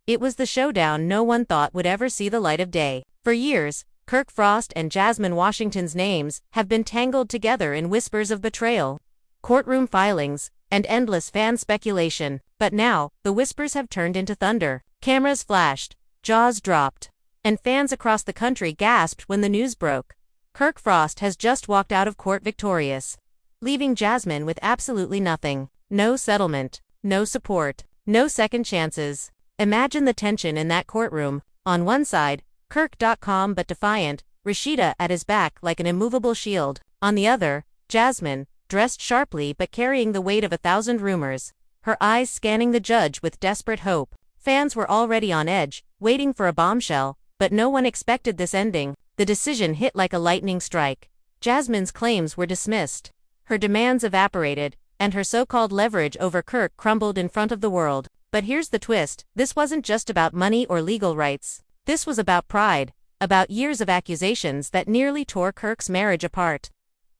It was the showdown no one thought would ever see the light of day. For years, Kirk Frost and Jasmine Washington's names have been tangled together in whispers of betrayal, courtroom filings, and endless fan speculation. But now, the whispers have turned into thunder. Cameras flashed, jaws dropped, and fans across the country gasped when the news broke. Kirk Frost has just walked out of court victorious, leaving Jasmine with absolutely nothing. No settlement, no support, no second chances. Imagine the tension in that courtroom. On one side, Kirk.com but defiant, Rashida at his back like an immovable shield. On the other, Jasmine, dressed sharply but carrying the weight of 1,000 rumors, her eyes scanning the judge with desperate hope. Fans were already on edge, waiting for a bombshell, but no one expected this ending. The decision hit like a lightning strike. Jasmine's claims were dismissed. Her demands evaporated, and her so-called leverage over Kirk crumbled in front of the world. But here's the twist: this wasn't just about money or legal rights. This was about pride, about years of accusations that nearly tore Kirk's marriage apart,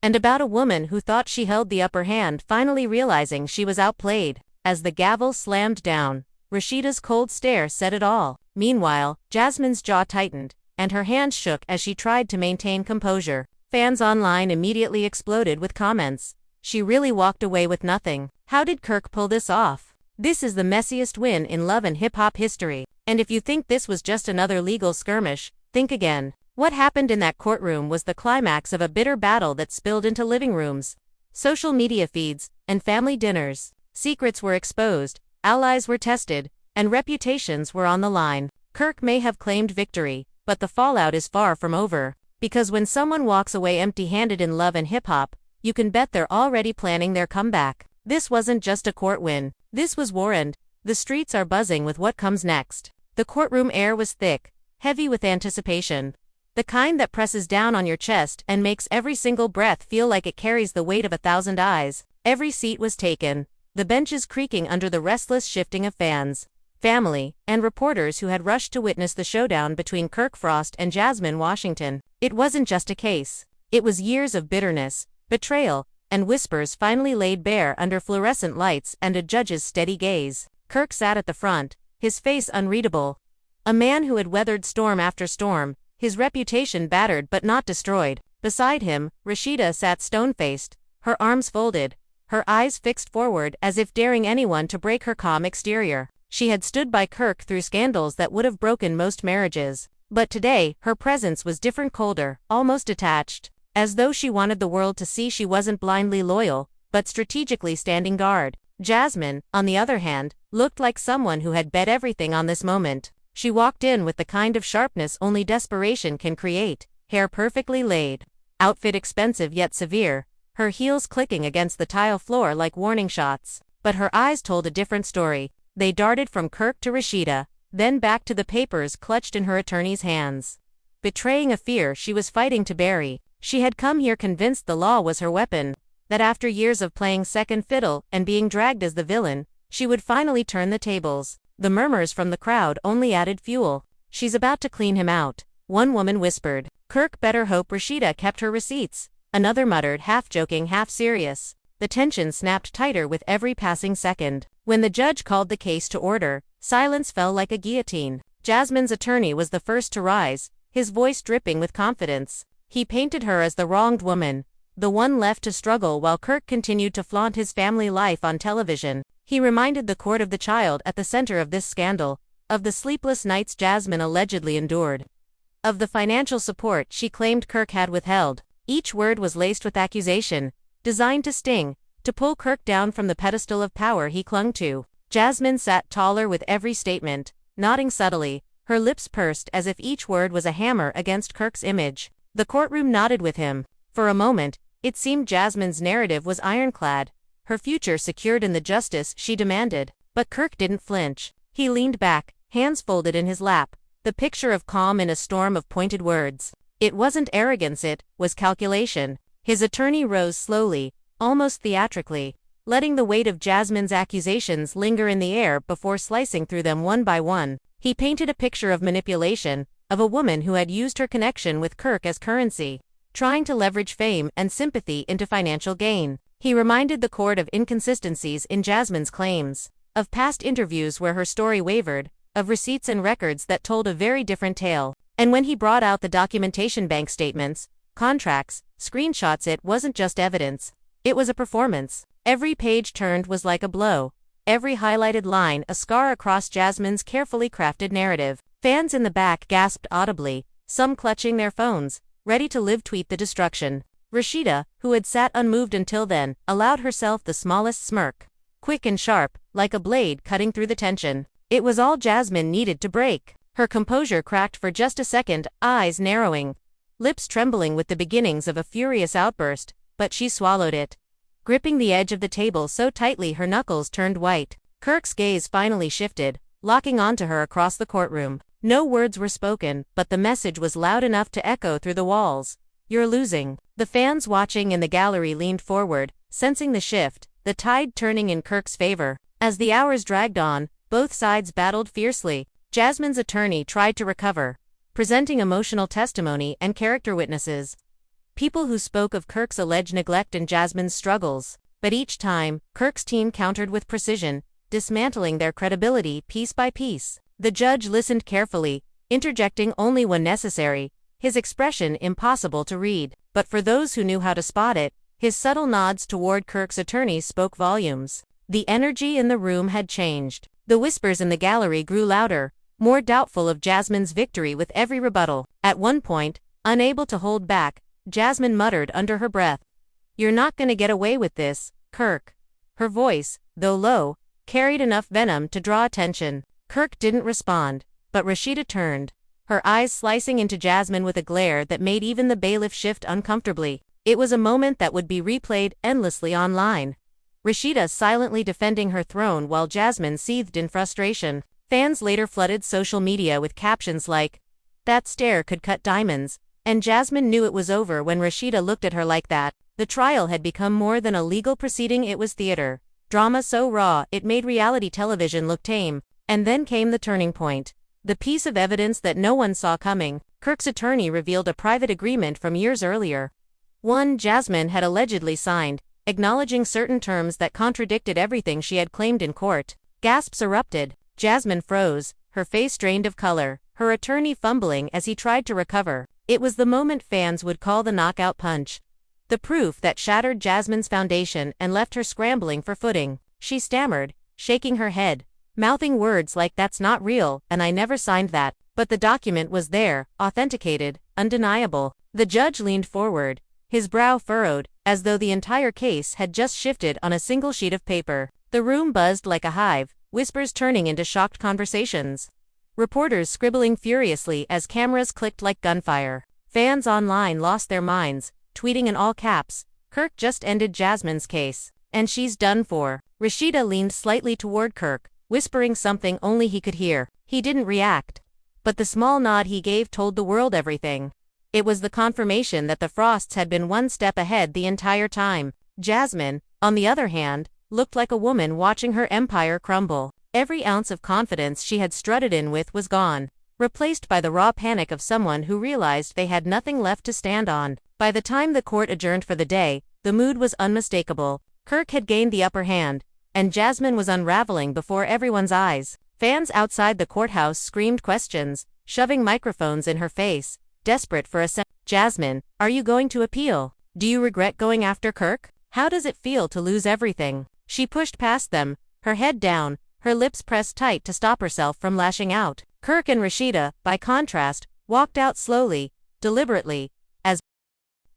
and about a woman who thought she held the upper hand finally realizing she was outplayed. As the gavel slammed down, Rashida's cold stare said it all. Meanwhile, Jasmine's jaw tightened, and her hands shook as she tried to maintain composure. Fans online immediately exploded with comments. She really walked away with nothing. How did Kirk pull this off? This is the messiest win in love and hip-hop history. And if you think this was just another legal skirmish, think again. What happened in that courtroom was the climax of a bitter battle that spilled into living rooms, social media feeds, and family dinners. Secrets were exposed, allies were tested, and reputations were on the line. Kirk may have claimed victory, but the fallout is far from over. Because when someone walks away empty-handed in love and hip-hop, you can bet they're already planning their comeback. This wasn't just a court win. This was war, and the streets are buzzing with what comes next. The courtroom air was thick, heavy with anticipation. The kind that presses down on your chest and makes every single breath feel like it carries the weight of 1,000 eyes. Every seat was taken, the benches creaking under the restless shifting of fans, family, and reporters who had rushed to witness the showdown between Kirk Frost and Jasmine Washington. It wasn't just a case. It was years of bitterness, betrayal, and whispers finally laid bare under fluorescent lights and a judge's steady gaze. Kirk sat at the front, his face unreadable. A man who had weathered storm after storm, his reputation battered but not destroyed. Beside him, Rashida sat stone-faced, her arms folded, her eyes fixed forward as if daring anyone to break her calm exterior. She had stood by Kirk through scandals that would have broken most marriages. But today, her presence was different, colder, almost detached, as though she wanted the world to see she wasn't blindly loyal, but strategically standing guard. Jasmine, on the other hand, looked like someone who had bet everything on this moment. She walked in with the kind of sharpness only desperation can create, hair perfectly laid, outfit expensive yet severe, her heels clicking against the tile floor like warning shots. But her eyes told a different story. They darted from Kirk to Rashida, then back to the papers clutched in her attorney's hands, betraying a fear she was fighting to bury. She had come here convinced the law was her weapon, that after years of playing second fiddle and being dragged as the villain, she would finally turn the tables. The murmurs from the crowd only added fuel. "She's about to clean him out," one woman whispered. "Kirk better hope Rashida kept her receipts," another muttered, half joking, half serious. The tension snapped tighter with every passing second. When the judge called the case to order, silence fell like a guillotine. Jasmine's attorney was the first to rise, his voice dripping with confidence. He painted her as the wronged woman, the one left to struggle while Kirk continued to flaunt his family life on television. He reminded the court of the child at the center of this scandal, of the sleepless nights Jasmine allegedly endured, of the financial support she claimed Kirk had withheld. Each word was laced with accusation, designed to sting, to pull Kirk down from the pedestal of power he clung to. Jasmine sat taller with every statement, nodding subtly, her lips pursed as if each word was a hammer against Kirk's image. The courtroom nodded with him. For a moment, it seemed Jasmine's narrative was ironclad, her future secured in the justice she demanded. But Kirk didn't flinch. He leaned back, hands folded in his lap, the picture of calm in a storm of pointed words. It wasn't arrogance, it was calculation. His attorney rose slowly, almost theatrically, letting the weight of Jasmine's accusations linger in the air before slicing through them one by one. He painted a picture of manipulation, of a woman who had used her connection with Kirk as currency, trying to leverage fame and sympathy into financial gain. He reminded the court of inconsistencies in Jasmine's claims, of past interviews where her story wavered, of receipts and records that told a very different tale. And when he brought out the documentation, bank statements, contracts, screenshots, it wasn't just evidence. It was a performance. Every page turned was like a blow. Every highlighted line a scar across Jasmine's carefully crafted narrative. Fans in the back gasped audibly, some clutching their phones, ready to live tweet the destruction. Rashida, who had sat unmoved until then, allowed herself the smallest smirk. Quick and sharp, like a blade cutting through the tension. It was all Jasmine needed to break. Her composure cracked for just a second, eyes narrowing, lips trembling with the beginnings of a furious outburst, but she swallowed it. Gripping the edge of the table so tightly her knuckles turned white, Kirk's gaze finally shifted, locking onto her across the courtroom. No words were spoken, but the message was loud enough to echo through the walls. "You're losing." The fans watching in the gallery leaned forward, sensing the shift, the tide turning in Kirk's favor. As the hours dragged on, both sides battled fiercely. Jasmine's attorney tried to recover, presenting emotional testimony and character witnesses. People who spoke of Kirk's alleged neglect and Jasmine's struggles. But each time, Kirk's team countered with precision, dismantling their credibility piece by piece. The judge listened carefully, interjecting only when necessary, his expression impossible to read. But for those who knew how to spot it, his subtle nods toward Kirk's attorneys spoke volumes. The energy in the room had changed. The whispers in the gallery grew louder, more doubtful of Jasmine's victory with every rebuttal. At one point, unable to hold back, Jasmine muttered under her breath, "You're not gonna get away with this, Kirk." Her voice, though low, carried enough venom to draw attention. Kirk didn't respond, but Rashida turned, her eyes slicing into Jasmine with a glare that made even the bailiff shift uncomfortably. It was a moment that would be replayed endlessly online. Rashida silently defending her throne while Jasmine seethed in frustration. Fans later flooded social media with captions like, "That stare could cut diamonds," and Jasmine knew it was over when Rashida looked at her like that. The trial had become more than a legal proceeding, it was theater. Drama so raw, it made reality television look tame. And then came the turning point. The piece of evidence that no one saw coming. Kirk's attorney revealed a private agreement from years earlier. One Jasmine had allegedly signed, acknowledging certain terms that contradicted everything she had claimed in court. Gasps erupted. Jasmine froze, her face drained of color, her attorney fumbling as he tried to recover. It was the moment fans would call the knockout punch. The proof that shattered Jasmine's foundation and left her scrambling for footing. She stammered, shaking her head, mouthing words like, "That's not real, and I never signed that." But the document was there, authenticated, undeniable. The judge leaned forward, his brow furrowed, as though the entire case had just shifted on a single sheet of paper. The room buzzed like a hive, whispers turning into shocked conversations. Reporters scribbling furiously as cameras clicked like gunfire. Fans online lost their minds, tweeting in all caps, "Kirk just ended Jasmine's case, and she's done for." Rashida leaned slightly toward Kirk, whispering something only he could hear. He didn't react. But the small nod he gave told the world everything. It was the confirmation that the Frosts had been one step ahead the entire time. Jasmine, on the other hand, looked like a woman watching her empire crumble. Every ounce of confidence she had strutted in with was gone, replaced by the raw panic of someone who realized they had nothing left to stand on. By the time the court adjourned for the day, the mood was unmistakable. Kirk had gained the upper hand, and Jasmine was unraveling before everyone's eyes. Fans outside the courthouse screamed questions, shoving microphones in her face, desperate for a "Jasmine, are you going to appeal? Do you regret going after Kirk? How does it feel to lose everything?" She pushed past them, her head down, her lips pressed tight to stop herself from lashing out. Kirk and Rashida, by contrast, walked out slowly, deliberately, as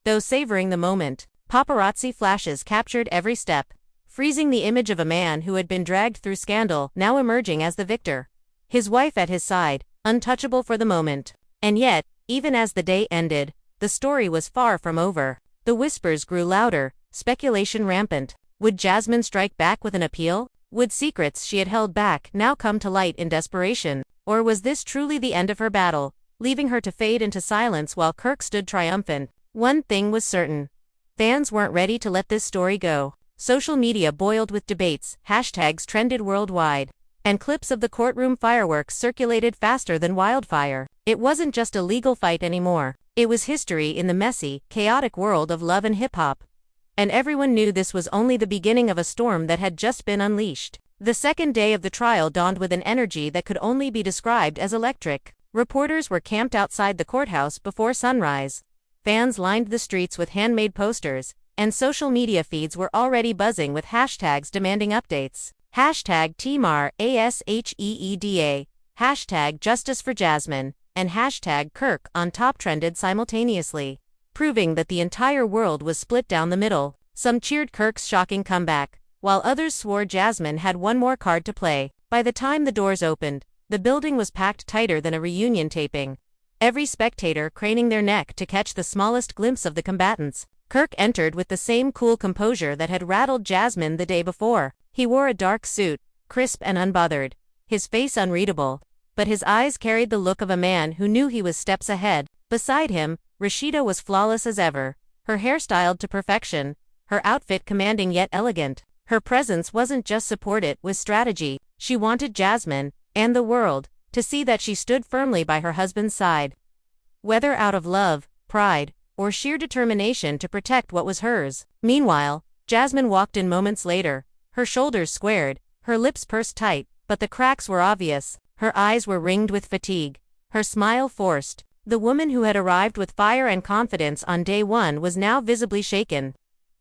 though savoring the moment. Paparazzi flashes captured every step, freezing the image of a man who had been dragged through scandal, now emerging as the victor. His wife at his side, untouchable for the moment. And yet, even as the day ended, the story was far from over. The whispers grew louder, speculation rampant. Would Jasmine strike back with an appeal? Would secrets she had held back now come to light in desperation? Or was this truly the end of her battle, leaving her to fade into silence while Kirk stood triumphant? One thing was certain. Fans weren't ready to let this story go. Social media boiled with debates, hashtags trended worldwide, and clips of the courtroom fireworks circulated faster than wildfire. It wasn't just a legal fight anymore. It was history in the messy, chaotic world of love and hip-hop. And everyone knew this was only the beginning of a storm that had just been unleashed. The second day of the trial dawned with an energy that could only be described as electric. Reporters were camped outside the courthouse before sunrise. Fans lined the streets with handmade posters, and social media feeds were already buzzing with hashtags demanding updates. Hashtag #TeamRASHEEDA, hashtag Justice for Jasmine, and hashtag Kirk on top trended simultaneously, proving that the entire world was split down the middle. Some cheered Kirk's shocking comeback, while others swore Jasmine had one more card to play. By the time the doors opened, the building was packed tighter than a reunion taping, every spectator craning their neck to catch the smallest glimpse of the combatants. Kirk entered with the same cool composure that had rattled Jasmine the day before. He wore a dark suit, crisp and unbothered, his face unreadable, but his eyes carried the look of a man who knew he was steps ahead. Beside him, Rashida was flawless as ever, her hair styled to perfection, her outfit commanding yet elegant. Her presence wasn't just support, it was strategy. She wanted Jasmine, and the world, to see that she stood firmly by her husband's side. Whether out of love, pride, or sheer determination to protect what was hers. Meanwhile, Jasmine walked in moments later, her shoulders squared, her lips pursed tight, but the cracks were obvious. Her eyes were ringed with fatigue, her smile forced. The woman who had arrived with fire and confidence on day one was now visibly shaken,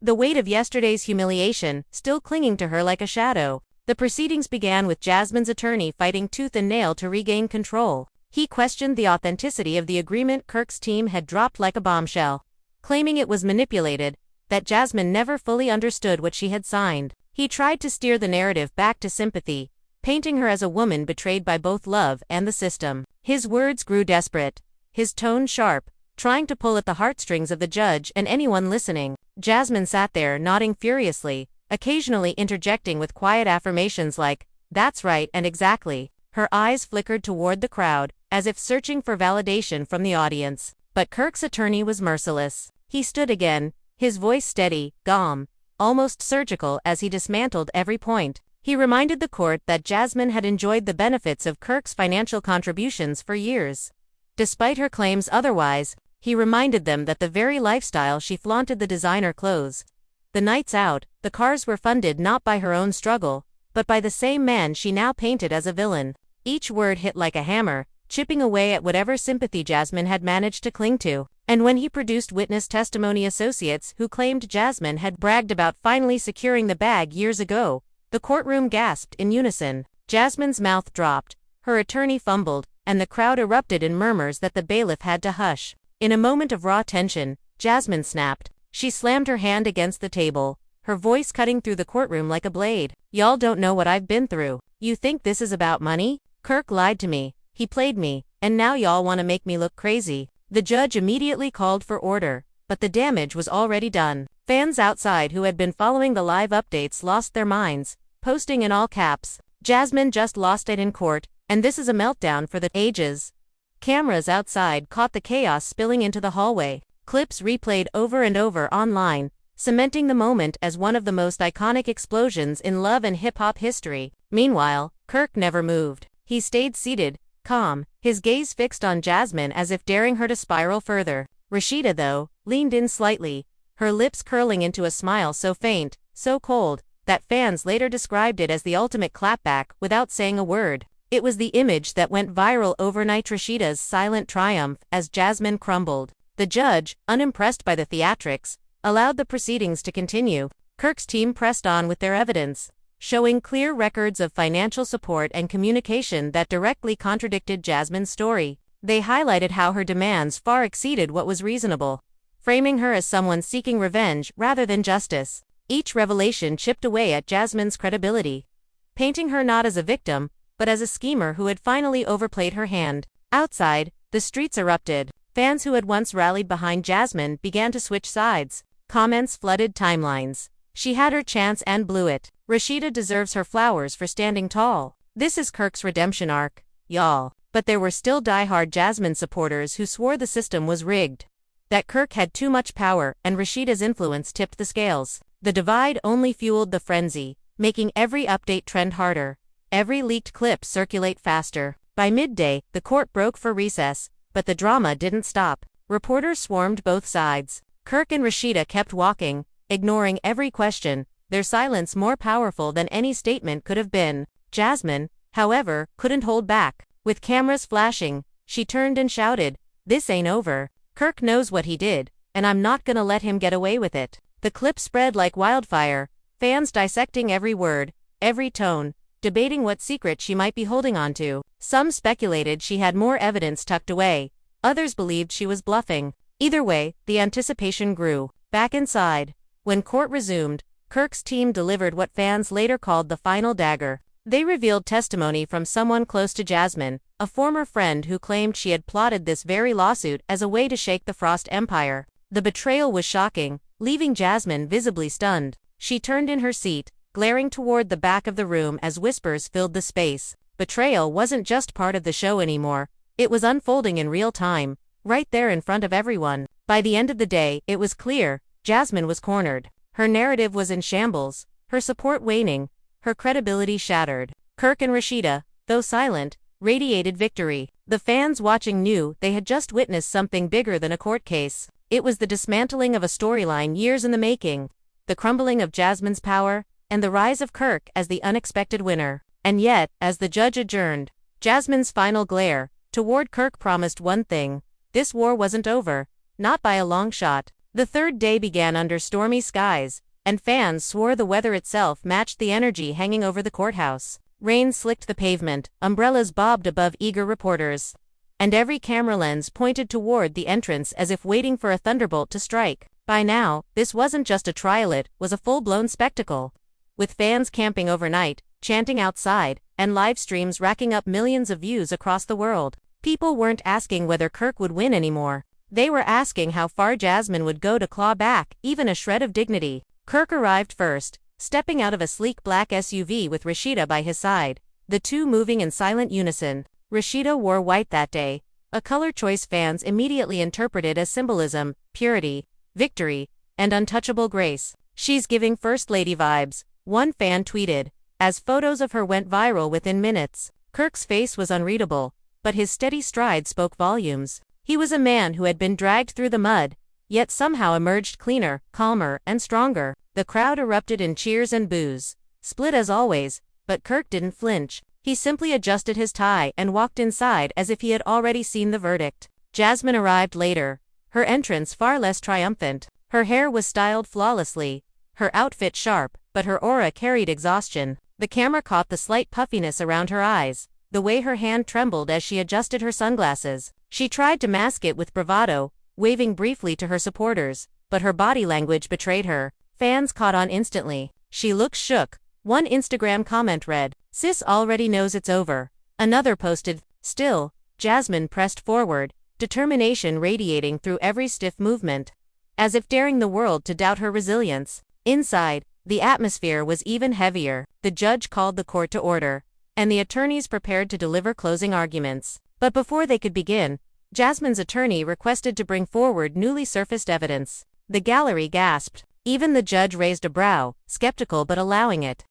the weight of yesterday's humiliation still clinging to her like a shadow. The proceedings began with Jasmine's attorney fighting tooth and nail to regain control. He questioned the authenticity of the agreement Kirk's team had dropped like a bombshell, claiming it was manipulated, that Jasmine never fully understood what she had signed. He tried to steer the narrative back to sympathy, painting her as a woman betrayed by both love and the system. His words grew desperate, his tone sharp, trying to pull at the heartstrings of the judge and anyone listening. Jasmine sat there nodding furiously, occasionally interjecting with quiet affirmations like, "That's right and exactly." Her eyes flickered toward the crowd, as if searching for validation from the audience. But Kirk's attorney was merciless. He stood again, his voice steady, calm, almost surgical as he dismantled every point. He reminded the court that Jasmine had enjoyed the benefits of Kirk's financial contributions for years. Despite her claims otherwise, he reminded them that the very lifestyle she flaunted, the designer clothes, the nights out, the cars, were funded not by her own struggle, but by the same man she now painted as a villain. Each word hit like a hammer, chipping away at whatever sympathy Jasmine had managed to cling to. And when he produced witness testimony, associates who claimed Jasmine had bragged about finally securing the bag years ago, the courtroom gasped in unison. Jasmine's mouth dropped, her attorney fumbled, and the crowd erupted in murmurs that the bailiff had to hush. In a moment of raw tension, Jasmine snapped. She slammed her hand against the table, her voice cutting through the courtroom like a blade. "Y'all don't know what I've been through. You think this is about money? Kirk lied to me, he played me, and now y'all want to make me look crazy." The judge immediately called for order, but the damage was already done. Fans outside who had been following the live updates lost their minds, posting in all caps, "Jasmine just lost it in court, and this is a meltdown for the ages." Cameras outside caught the chaos spilling into the hallway. Clips replayed over and over online, cementing the moment as one of the most iconic explosions in love and hip-hop history. Meanwhile, Kirk never moved. He stayed seated, calm, his gaze fixed on Jasmine as if daring her to spiral further. Rashida, though, leaned in slightly, her lips curling into a smile so faint, so cold, that fans later described it as the ultimate clapback without saying a word. It was the image that went viral overnight, Rashida's silent triumph as Jasmine crumbled. The judge, unimpressed by the theatrics, allowed the proceedings to continue. Kirk's team pressed on with their evidence, showing clear records of financial support and communication that directly contradicted Jasmine's story. They highlighted how her demands far exceeded what was reasonable, framing her as someone seeking revenge rather than justice. Each revelation chipped away at Jasmine's credibility, painting her not as a victim, but as a schemer who had finally overplayed her hand. Outside, the streets erupted. Fans who had once rallied behind Jasmine began to switch sides. Comments flooded timelines. "She had her chance and blew it. Rashida deserves her flowers for standing tall. This is Kirk's redemption arc, y'all." But there were still die-hard Jasmine supporters who swore the system was rigged, that Kirk had too much power and Rashida's influence tipped the scales. The divide only fueled the frenzy, making every update trend harder, every leaked clip circulate faster. By midday, the court broke for recess, but the drama didn't stop. Reporters swarmed both sides. Kirk and Rashida kept walking, ignoring every question, their silence more powerful than any statement could have been. Jasmine, however, couldn't hold back. With cameras flashing, she turned and shouted, "This ain't over. Kirk knows what he did, and I'm not gonna let him get away with it." The clip spread like wildfire, fans dissecting every word, every tone, debating what secret she might be holding onto. Some speculated she had more evidence tucked away, others believed she was bluffing. Either way, the anticipation grew. Back inside, when court resumed, Kirk's team delivered what fans later called the final dagger. They revealed testimony from someone close to Jasmine, a former friend who claimed she had plotted this very lawsuit as a way to shake the Frost Empire. The betrayal was shocking, leaving Jasmine visibly stunned. She turned in her seat, glaring toward the back of the room as whispers filled the space. Betrayal wasn't just part of the show anymore, it was unfolding in real time, right there in front of everyone. By the end of the day, it was clear, Jasmine was cornered. Her narrative was in shambles, her support waning, her credibility shattered. Kirk and Rashida, though silent, radiated victory. The fans watching knew they had just witnessed something bigger than a court case. It was the dismantling of a storyline years in the making, the crumbling of Jasmine's power, and the rise of Kirk as the unexpected winner. And yet, as the judge adjourned, Jasmine's final glare toward Kirk promised one thing: this war wasn't over, not by a long shot. The third day began under stormy skies, and fans swore the weather itself matched the energy hanging over the courthouse. Rain slicked the pavement, umbrellas bobbed above eager reporters, and every camera lens pointed toward the entrance as if waiting for a thunderbolt to strike. By now, this wasn't just a trial, it was a full-blown spectacle. With fans camping overnight, chanting outside, and live streams racking up millions of views across the world, people weren't asking whether Kirk would win anymore. They were asking how far Jasmine would go to claw back even a shred of dignity. Kirk arrived first, stepping out of a sleek black SUV with Rashida by his side, the two moving in silent unison. Rashida wore white that day, a color choice fans immediately interpreted as symbolism, purity, victory, and untouchable grace. "She's giving First Lady vibes," one fan tweeted, as photos of her went viral within minutes. Kirk's face was unreadable, but his steady stride spoke volumes. He was a man who had been dragged through the mud, yet somehow emerged cleaner, calmer, and stronger. The crowd erupted in cheers and boos, split as always, but Kirk didn't flinch. He simply adjusted his tie and walked inside as if he had already seen the verdict. Jasmine arrived later, her entrance far less triumphant. Her hair was styled flawlessly, her outfit sharp, but her aura carried exhaustion. The camera caught the slight puffiness around her eyes, the way her hand trembled as she adjusted her sunglasses. She tried to mask it with bravado, waving briefly to her supporters, but her body language betrayed her. Fans caught on instantly. "She looks shook," one Instagram comment read. "Sis already knows it's over." Another posted, "Still." Jasmine pressed forward, determination radiating through every stiff movement, as if daring the world to doubt her resilience. Inside, the atmosphere was even heavier. The judge called the court to order, and the attorneys prepared to deliver closing arguments. But before they could begin, Jasmine's attorney requested to bring forward newly surfaced evidence. The gallery gasped. Even the judge raised a brow, skeptical but allowing it.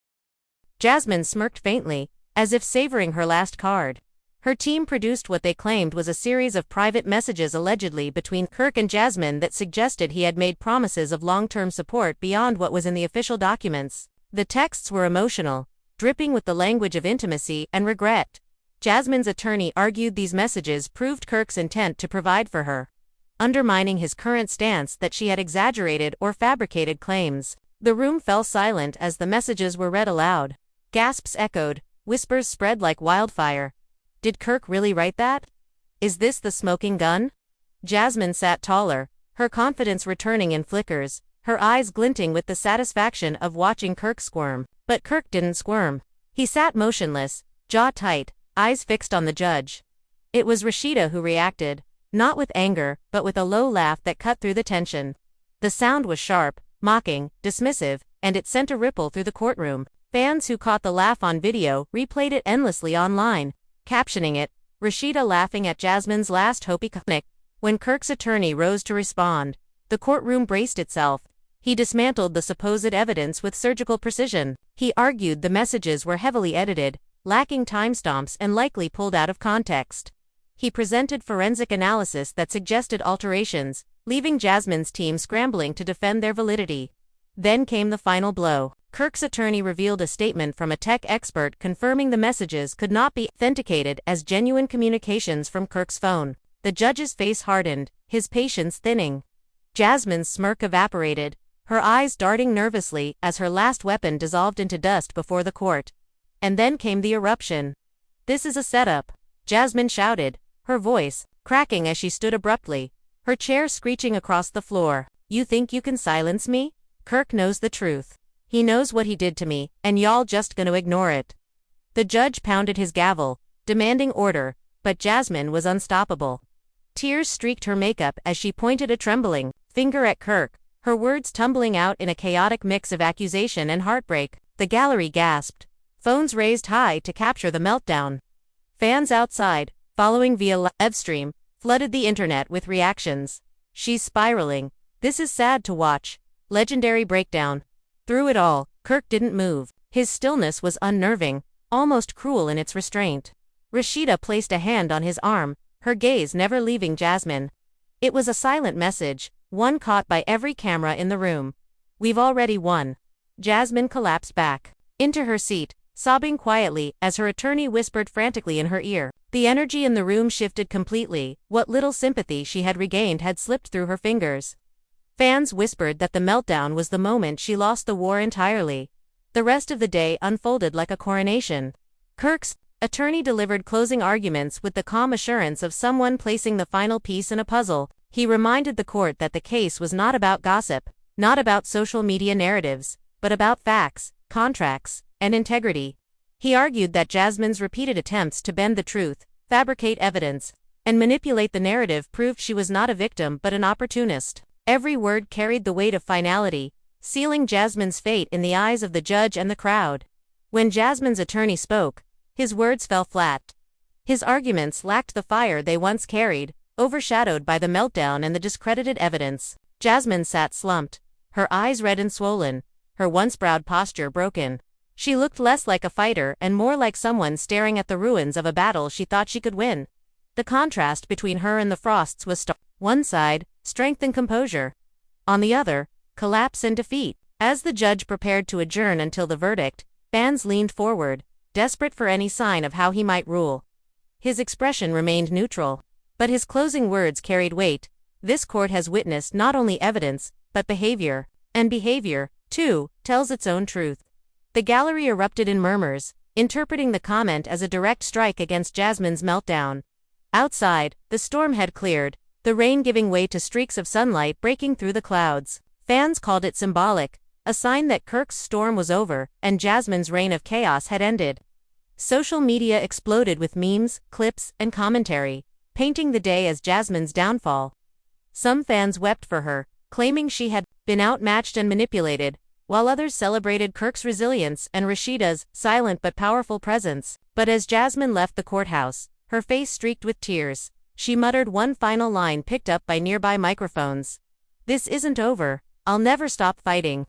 Jasmine smirked faintly, as if savoring her last card. Her team produced what they claimed was a series of private messages allegedly between Kirk and Jasmine that suggested he had made promises of long-term support beyond what was in the official documents. The texts were emotional, dripping with the language of intimacy and regret. Jasmine's attorney argued these messages proved Kirk's intent to provide for her, undermining his current stance that she had exaggerated or fabricated claims. The room fell silent as the messages were read aloud. Gasps echoed, whispers spread like wildfire. Did Kirk really write that? Is this the smoking gun? Jasmine sat taller, her confidence returning in flickers, her eyes glinting with the satisfaction of watching Kirk squirm. But Kirk didn't squirm. He sat motionless, jaw tight, eyes fixed on the judge. It was Rashida who reacted, not with anger, but with a low laugh that cut through the tension. The sound was sharp, mocking, dismissive, and it sent a ripple through the courtroom. Fans who caught the laugh on video replayed it endlessly online, captioning it, "Rashida laughing at Jasmine's last Hopi picnic." When Kirk's attorney rose to respond, the courtroom braced itself. He dismantled the supposed evidence with surgical precision. He argued the messages were heavily edited, lacking timestamps and likely pulled out of context. He presented forensic analysis that suggested alterations, leaving Jasmine's team scrambling to defend their validity. Then came the final blow. Kirk's attorney revealed a statement from a tech expert confirming the messages could not be authenticated as genuine communications from Kirk's phone. The judge's face hardened, his patience thinning. Jasmine's smirk evaporated, her eyes darting nervously as her last weapon dissolved into dust before the court. And then came the eruption. "This is a setup," Jasmine shouted, her voice cracking as she stood abruptly, her chair screeching across the floor. "You think you can silence me? Kirk knows the truth. He knows what he did to me, and y'all just gonna ignore it." The judge pounded his gavel, demanding order, but Jasmine was unstoppable. Tears streaked her makeup as she pointed a trembling finger at Kirk, her words tumbling out in a chaotic mix of accusation and heartbreak. The gallery gasped, phones raised high to capture the meltdown. Fans outside, following via live stream, flooded the internet with reactions. "She's spiraling. This is sad to watch." Legendary breakdown. Through it all, Kirk didn't move. His stillness was unnerving, almost cruel in its restraint. Rashida placed a hand on his arm, her gaze never leaving Jasmine. It was a silent message, one caught by every camera in the room. "We've already won." Jasmine collapsed back into her seat, sobbing quietly as her attorney whispered frantically in her ear. The energy in the room shifted completely, what little sympathy she had regained had slipped through her fingers. Fans whispered that the meltdown was the moment she lost the war entirely. The rest of the day unfolded like a coronation. Kirk's attorney delivered closing arguments with the calm assurance of someone placing the final piece in a puzzle. He reminded the court that the case was not about gossip, not about social media narratives, but about facts, contracts, and integrity. He argued that Jasmine's repeated attempts to bend the truth, fabricate evidence, and manipulate the narrative proved she was not a victim but an opportunist. Every word carried the weight of finality, sealing Jasmine's fate in the eyes of the judge and the crowd. When Jasmine's attorney spoke, his words fell flat. His arguments lacked the fire they once carried, overshadowed by the meltdown and the discredited evidence. Jasmine sat slumped, her eyes red and swollen, her once proud posture broken. She looked less like a fighter and more like someone staring at the ruins of a battle she thought she could win. The contrast between her and the Frosts was stark. One side, strength and composure. On the other, collapse and defeat. As the judge prepared to adjourn until the verdict, fans leaned forward, desperate for any sign of how he might rule. His expression remained neutral, but his closing words carried weight. "This court has witnessed not only evidence, but behavior. And behavior, too, tells its own truth." The gallery erupted in murmurs, interpreting the comment as a direct strike against Jasmine's meltdown. Outside, the storm had cleared, the rain giving way to streaks of sunlight breaking through the clouds. Fans called it symbolic, a sign that Kirk's storm was over and Jasmine's reign of chaos had ended. Social media exploded with memes, clips, and commentary, painting the day as Jasmine's downfall. Some fans wept for her, claiming she had been outmatched and manipulated, while others celebrated Kirk's resilience and Rashida's silent but powerful presence. But as Jasmine left the courthouse, her face streaked with tears, she muttered one final line picked up by nearby microphones. "This isn't over. I'll never stop fighting."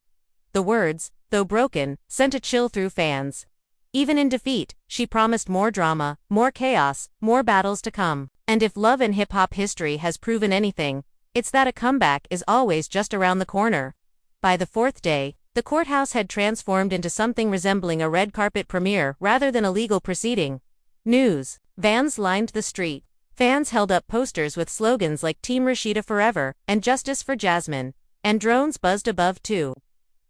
The words, though broken, sent a chill through fans. Even in defeat, she promised more drama, more chaos, more battles to come. And if love and hip-hop history has proven anything, it's that a comeback is always just around the corner. By the fourth day, the courthouse had transformed into something resembling a red carpet premiere rather than a legal proceeding. News vans lined the street. Fans held up posters with slogans like "Team Rashida Forever" and "Justice for Jasmine," and drones buzzed above to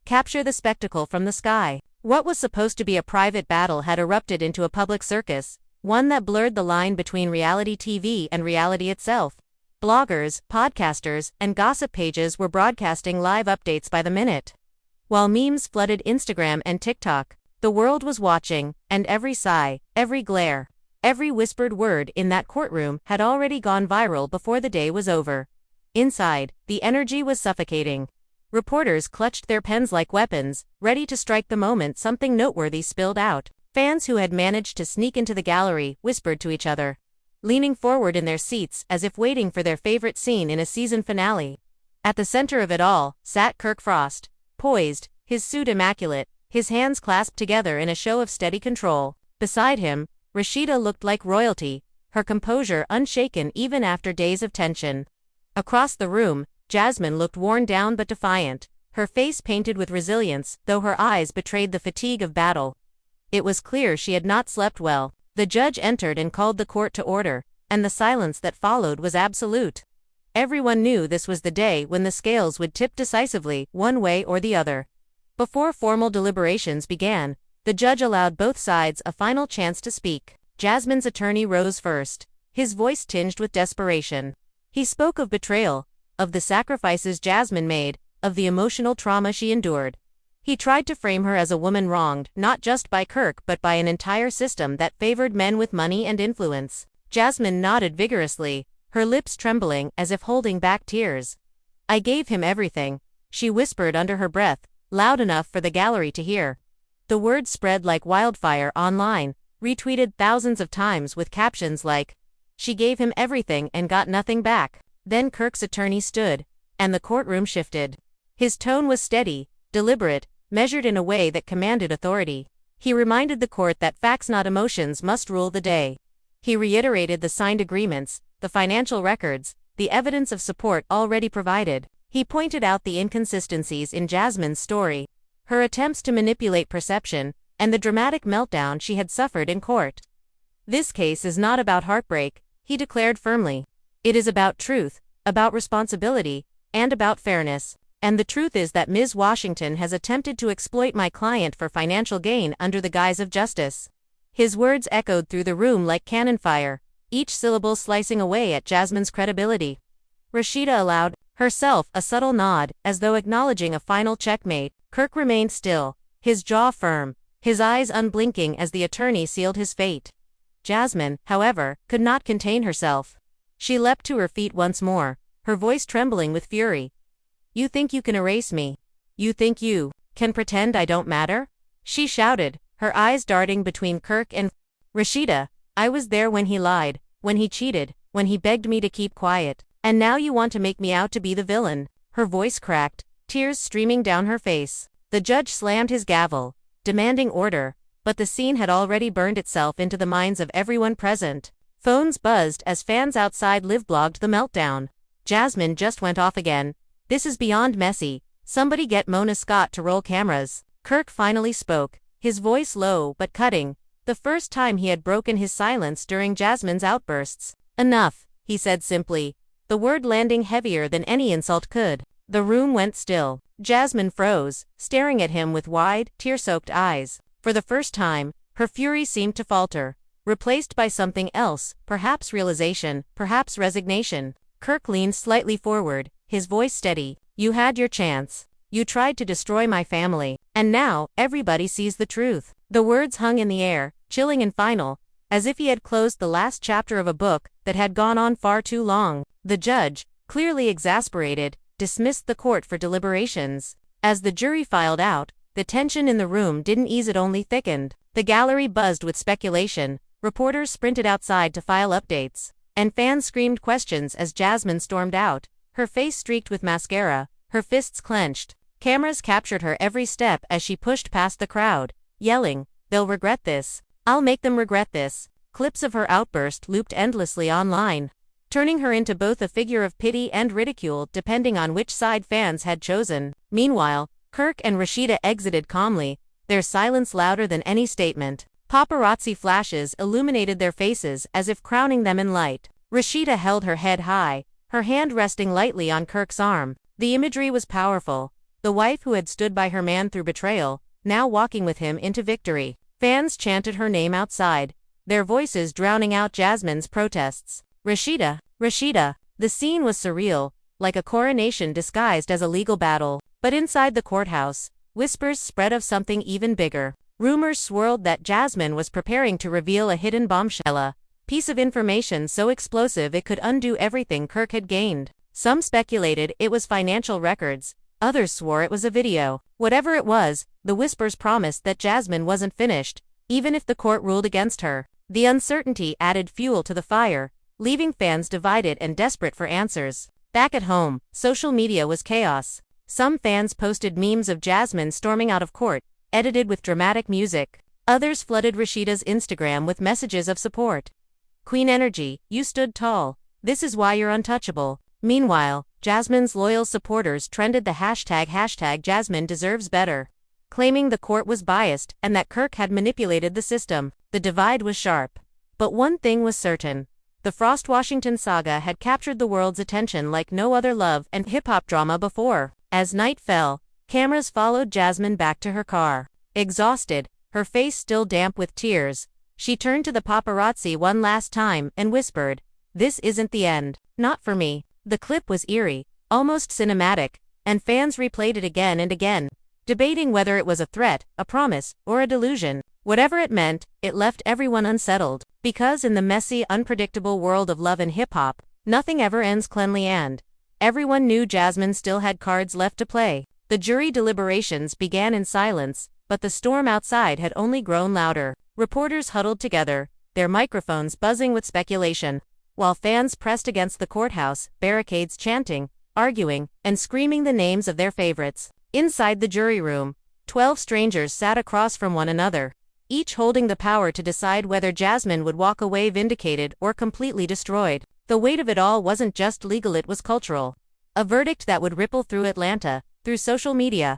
capture the spectacle from the sky. What was supposed to be a private battle had erupted into a public circus, one that blurred the line between reality TV and reality itself. Bloggers, podcasters, and gossip pages were broadcasting live updates by the minute. While memes flooded Instagram and TikTok, the world was watching, and every sigh, every glare, every whispered word in that courtroom had already gone viral before the day was over. Inside, the energy was suffocating. Reporters clutched their pens like weapons, ready to strike the moment something noteworthy spilled out. Fans who had managed to sneak into the gallery whispered to each other, leaning forward in their seats as if waiting for their favorite scene in a season finale. At the center of it all sat Kirk Frost, poised, his suit immaculate, his hands clasped together in a show of steady control. Beside him, Rashida looked like royalty, her composure unshaken even after days of tension. Across the room, Jasmine looked worn down but defiant, her face painted with resilience, though her eyes betrayed the fatigue of battle. It was clear she had not slept well. The judge entered and called the court to order, and the silence that followed was absolute. Everyone knew this was the day when the scales would tip decisively, one way or the other. Before formal deliberations began, the judge allowed both sides a final chance to speak. Jasmine's attorney rose first, his voice tinged with desperation. He spoke of betrayal, of the sacrifices Jasmine made, of the emotional trauma she endured. He tried to frame her as a woman wronged, not just by Kirk but by an entire system that favored men with money and influence. Jasmine nodded vigorously, her lips trembling as if holding back tears. "I gave him everything," she whispered under her breath, loud enough for the gallery to hear. The words spread like wildfire online, retweeted thousands of times with captions like, "She gave him everything and got nothing back." Then Kirk's attorney stood, and the courtroom shifted. His tone was steady, deliberate, measured in a way that commanded authority. He reminded the court that facts not emotions must rule the day. He reiterated the signed agreements, the financial records, the evidence of support already provided. He pointed out the inconsistencies in Jasmine's story, her attempts to manipulate perception, and the dramatic meltdown she had suffered in court. "This case is not about heartbreak," he declared firmly. "It is about truth, about responsibility, and about fairness. And the truth is that Ms. Washington has attempted to exploit my client for financial gain under the guise of justice." His words echoed through the room like cannon fire, each syllable slicing away at Jasmine's credibility. Rashida allowed herself a subtle nod, as though acknowledging a final checkmate. Kirk remained still, his jaw firm, his eyes unblinking as the attorney sealed his fate. Jasmine, however, could not contain herself. She leapt to her feet once more, her voice trembling with fury. "You think you can erase me? You think you can pretend I don't matter?" she shouted, her eyes darting between Kirk and Rashida. "I was there when he lied, when he cheated, when he begged me to keep quiet. And now you want to make me out to be the villain." Her voice cracked, tears streaming down her face. The judge slammed his gavel, demanding order, but the scene had already burned itself into the minds of everyone present. Phones buzzed as fans outside live-blogged the meltdown. Jasmine just went off again. "This is beyond messy. Somebody get Mona Scott to roll cameras." Kirk finally spoke, his voice low but cutting, the first time he had broken his silence during Jasmine's outbursts. "Enough," he said simply, the word landing heavier than any insult could. The room went still. Jasmine froze, staring at him with wide, tear-soaked eyes. For the first time, her fury seemed to falter, replaced by something else, perhaps realization, perhaps resignation. Kirk leaned slightly forward, his voice steady. "You had your chance. You tried to destroy my family. And now, everybody sees the truth." The words hung in the air, chilling and final, as if he had closed the last chapter of a book that had gone on far too long. The judge, clearly exasperated, dismissed the court for deliberations. As the jury filed out, the tension in the room didn't ease, it only thickened. The gallery buzzed with speculation, reporters sprinted outside to file updates, and fans screamed questions as Jasmine stormed out, her face streaked with mascara, her fists clenched. Cameras captured her every step as she pushed past the crowd, yelling, "They'll regret this. I'll make them regret this." Clips of her outburst looped endlessly online, turning her into both a figure of pity and ridicule depending on which side fans had chosen. Meanwhile, Kirk and Rashida exited calmly, their silence louder than any statement. Paparazzi flashes illuminated their faces as if crowning them in light. Rashida held her head high, her hand resting lightly on Kirk's arm. The imagery was powerful. The wife who had stood by her man through betrayal, now walking with him into victory. Fans chanted her name outside, their voices drowning out Jasmine's protests. "Rashida, Rashida." The scene was surreal, like a coronation disguised as a legal battle. But inside the courthouse, whispers spread of something even bigger. Rumors swirled that Jasmine was preparing to reveal a hidden bombshell, a piece of information so explosive it could undo everything Kirk had gained. Some speculated it was financial records, others swore it was a video. Whatever it was, the whispers promised that Jasmine wasn't finished, even if the court ruled against her. The uncertainty added fuel to the fire, leaving fans divided and desperate for answers. Back at home, social media was chaos. Some fans posted memes of Jasmine storming out of court, edited with dramatic music. Others flooded Rashida's Instagram with messages of support. "Queen energy, you stood tall. This is why you're untouchable." Meanwhile, Jasmine's loyal supporters trended the hashtag Jasmine deserves better, claiming the court was biased and that Kirk had manipulated the system. The divide was sharp. But one thing was certain. The Frost Washington saga had captured the world's attention like no other love and hip-hop drama before. As night fell, cameras followed Jasmine back to her car. Exhausted, her face still damp with tears, she turned to the paparazzi one last time and whispered, "This isn't the end. Not for me." The clip was eerie, almost cinematic, and fans replayed it again and again, debating whether it was a threat, a promise, or a delusion. Whatever it meant, it left everyone unsettled. Because in the messy, unpredictable world of love and hip-hop, nothing ever ends cleanly, and everyone knew Jasmine still had cards left to play. The jury deliberations began in silence, but the storm outside had only grown louder. Reporters huddled together, their microphones buzzing with speculation, while fans pressed against the courthouse barricades chanting, arguing, and screaming the names of their favorites. Inside the jury room, 12 strangers sat across from one another, each holding the power to decide whether Jasmine would walk away vindicated or completely destroyed. The weight of it all wasn't just legal, it was cultural. A verdict that would ripple through Atlanta, through social media,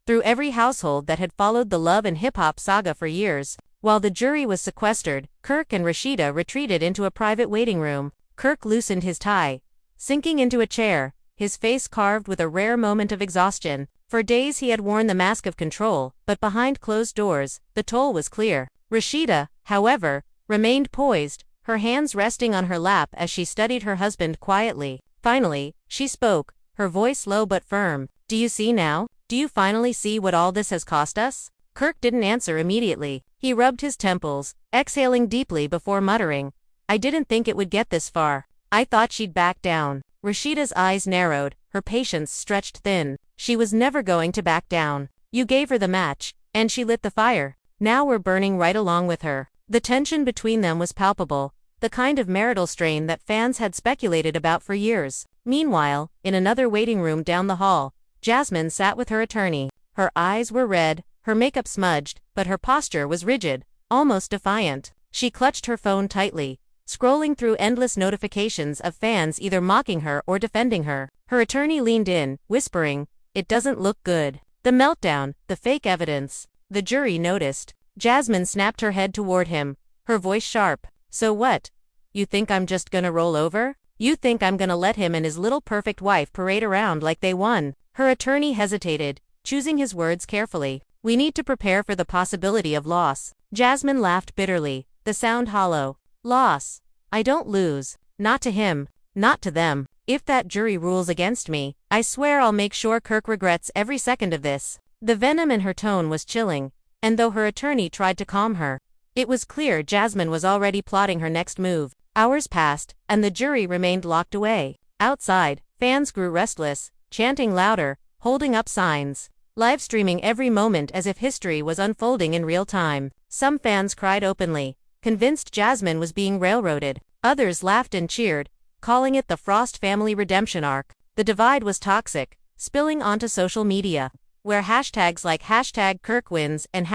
through every household that had followed the love and hip-hop saga for years. While the jury was sequestered, Kirk and Rashida retreated into a private waiting room. Kirk loosened his tie, sinking into a chair, his face carved with a rare moment of exhaustion. For days he had worn the mask of control, but behind closed doors, the toll was clear. Rashida, however, remained poised, her hands resting on her lap as she studied her husband quietly. Finally, she spoke, her voice low but firm. "Do you see now? Do you finally see what all this has cost us?" Kirk didn't answer immediately. He rubbed his temples, exhaling deeply before muttering, "I didn't think it would get this far. I thought she'd back down." Rashida's eyes narrowed, her patience stretched thin. She was never going to back down. "You gave her the match, and she lit the fire. Now we're burning right along with her." The tension between them was palpable, the kind of marital strain that fans had speculated about for years. Meanwhile, in another waiting room down the hall, Jasmine sat with her attorney. Her eyes were red, her makeup smudged, but her posture was rigid, almost defiant. She clutched her phone tightly, scrolling through endless notifications of fans either mocking her or defending her. Her attorney leaned in, whispering, "It doesn't look good. The meltdown, the fake evidence." The jury noticed. Jasmine snapped her head toward him, her voice sharp. "So what? You think I'm just gonna roll over? You think I'm gonna let him and his little perfect wife parade around like they won?" Her attorney hesitated, choosing his words carefully. "We need to prepare for the possibility of loss." Jasmine laughed bitterly, the sound hollow. "Loss? I don't lose. Not to him. Not to them. If that jury rules against me, I swear I'll make sure Kirk regrets every second of this." The venom in her tone was chilling, and though her attorney tried to calm her, it was clear Jasmine was already plotting her next move. Hours passed, and the jury remained locked away. Outside, fans grew restless, chanting louder, holding up signs, live streaming every moment as if history was unfolding in real time. Some fans cried openly, convinced Jasmine was being railroaded. Others laughed and cheered, calling it the Frost family redemption arc. The divide was toxic, spilling onto social media, where hashtags like #KirkWins and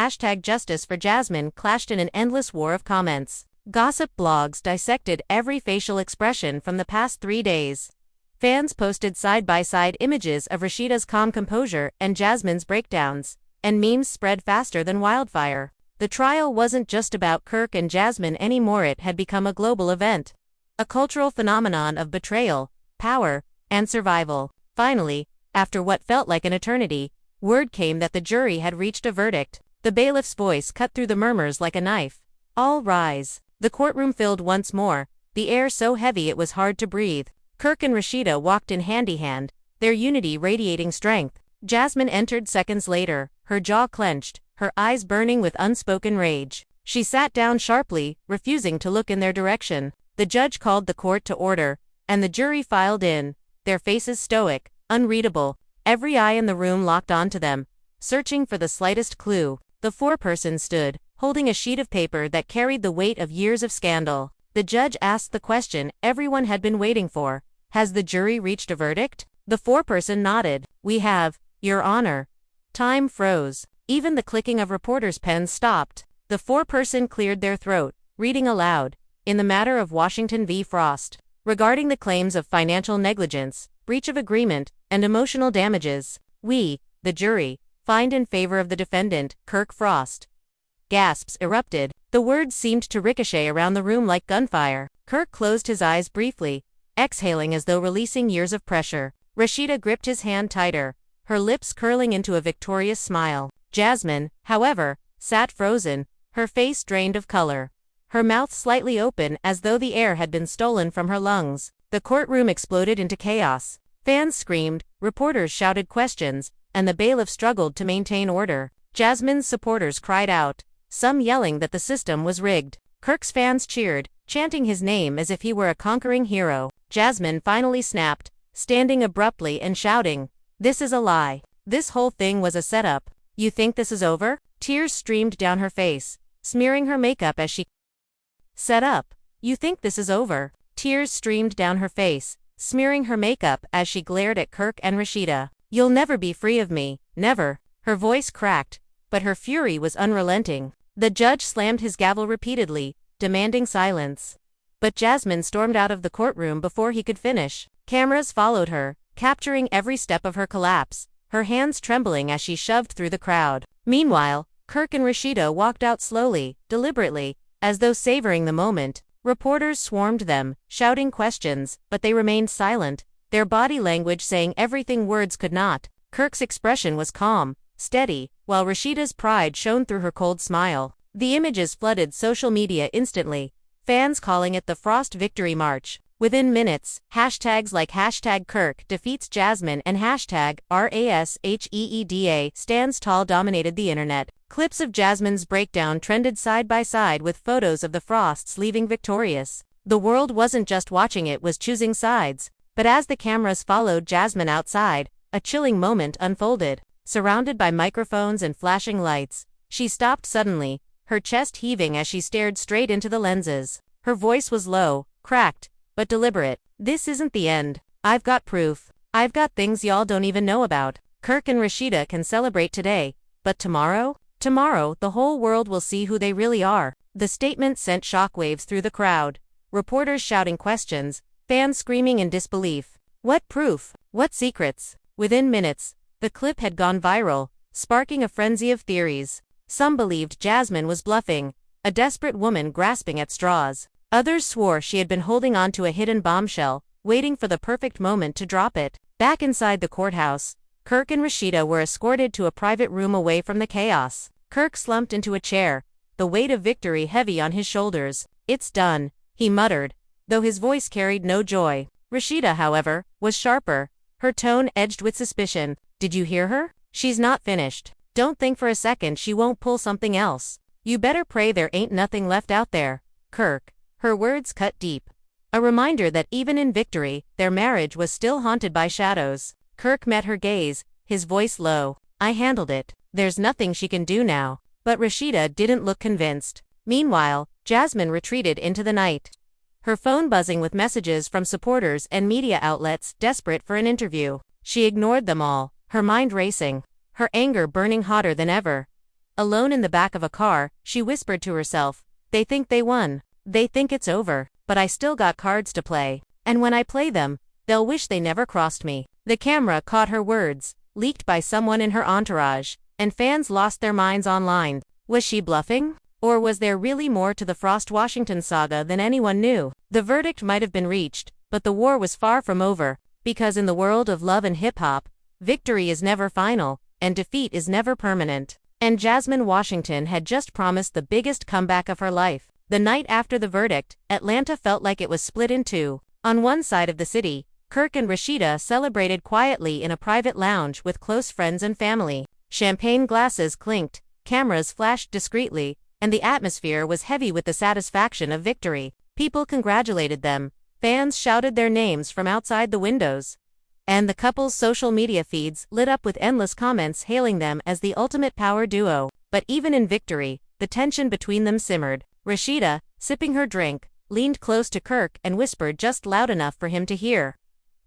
#Justice for Jasmine clashed in an endless war of comments. Gossip blogs dissected every facial expression from the past 3 days. Fans posted side-by-side images of Rashida's calm composure and Jasmine's breakdowns, and memes spread faster than wildfire. The trial wasn't just about Kirk and Jasmine anymore, it had become a global event. A cultural phenomenon of betrayal, power, and survival. Finally, after what felt like an eternity, word came that the jury had reached a verdict. The bailiff's voice cut through the murmurs like a knife. "All rise." The courtroom filled once more, the air so heavy it was hard to breathe. Kirk and Rashida walked in hand-in-hand, their unity radiating strength. Jasmine entered seconds later, her jaw clenched, her eyes burning with unspoken rage. She sat down sharply, refusing to look in their direction. The judge called the court to order, and the jury filed in, their faces stoic, unreadable, every eye in the room locked onto them, searching for the slightest clue. The foreperson stood, holding a sheet of paper that carried the weight of years of scandal. The judge asked the question everyone had been waiting for. "Has the jury reached a verdict?" The foreperson nodded. "We have, Your Honor." Time froze. Even the clicking of reporters' pens stopped. The foreperson cleared their throat, reading aloud. "In the matter of Washington v. Frost, regarding the claims of financial negligence, breach of agreement, and emotional damages. We, the jury, find in favor of the defendant, Kirk Frost. Gasps erupted. The words seemed to ricochet around the room like gunfire. Kirk closed his eyes briefly, exhaling as though releasing years of pressure. Rashida gripped his hand tighter, her lips curling into a victorious smile. Jasmine, however, sat frozen, her face drained of color, her mouth slightly open as though the air had been stolen from her lungs. The courtroom exploded into chaos. Fans screamed, reporters shouted questions, and the bailiff struggled to maintain order. Jasmine's supporters cried out, some yelling that the system was rigged. Kirk's fans cheered, chanting his name as if he were a conquering hero. Jasmine finally snapped, standing abruptly and shouting, "This is a lie. This whole thing was a setup. You think this is over?" Tears streamed down her face, smearing her makeup as she set up. "You think this is over?" Tears streamed down her face, smearing her makeup as she glared at Kirk and Rashida. "You'll never be free of me, never." Her voice cracked, but her fury was unrelenting. The judge slammed his gavel repeatedly, demanding silence. But Jasmine stormed out of the courtroom before he could finish. Cameras followed her, capturing every step of her collapse, her hands trembling as she shoved through the crowd. Meanwhile, Kirk and Rashida walked out slowly, deliberately, as though savoring the moment. Reporters swarmed them, shouting questions, but they remained silent, their body language saying everything words could not. Kirk's expression was calm, steady, while Rashida's pride shone through her cold smile. The images flooded social media instantly, fans calling it the Frost Victory March. Within minutes, hashtags like #Kirk defeats Jasmine and #RASHEEDA stands tall dominated the internet. Clips of Jasmine's breakdown trended side by side with photos of the Frosts leaving victorious. The world wasn't just watching, it was choosing sides. But as the cameras followed Jasmine outside, a chilling moment unfolded. Surrounded by microphones and flashing lights, she stopped suddenly, her chest heaving as she stared straight into the lenses. Her voice was low, cracked, but deliberate. "This isn't the end. I've got proof. I've got things y'all don't even know about. Kirk and Rashida can celebrate today, but tomorrow? Tomorrow, the whole world will see who they really are." The statement sent shockwaves through the crowd. Reporters shouting questions, fans screaming in disbelief. What proof? What secrets? Within minutes, the clip had gone viral, sparking a frenzy of theories. Some believed Jasmine was bluffing, a desperate woman grasping at straws. Others swore she had been holding on to a hidden bombshell, waiting for the perfect moment to drop it. Back inside the courthouse, Kirk and Rashida were escorted to a private room away from the chaos. Kirk slumped into a chair, the weight of victory heavy on his shoulders. "It's done," he muttered, though his voice carried no joy. Rashida, however, was sharper, her tone edged with suspicion. "Did you hear her? She's not finished. Don't think for a second she won't pull something else. You better pray there ain't nothing left out there, Kirk." Her words cut deep. A reminder that even in victory, their marriage was still haunted by shadows. Kirk met her gaze, his voice low. "I handled it. There's nothing she can do now." But Rashida didn't look convinced. Meanwhile, Jasmine retreated into the night, her phone buzzing with messages from supporters and media outlets desperate for an interview. She ignored them all, her mind racing, her anger burning hotter than ever. Alone in the back of a car, she whispered to herself, "They think they won. They think it's over, but I still got cards to play. And when I play them, they'll wish they never crossed me." The camera caught her words, leaked by someone in her entourage, and fans lost their minds online. Was she bluffing? Or was there really more to the Frost Washington saga than anyone knew? The verdict might have been reached, but the war was far from over, because in the world of love and hip-hop, victory is never final, and defeat is never permanent. And Jasmine Washington had just promised the biggest comeback of her life. The night after the verdict, Atlanta felt like it was split in two. On one side of the city, Kirk and Rashida celebrated quietly in a private lounge with close friends and family. Champagne glasses clinked, cameras flashed discreetly, and the atmosphere was heavy with the satisfaction of victory. People congratulated them, fans shouted their names from outside the windows, and the couple's social media feeds lit up with endless comments hailing them as the ultimate power duo. But even in victory, the tension between them simmered. Rashida, sipping her drink, leaned close to Kirk and whispered just loud enough for him to hear,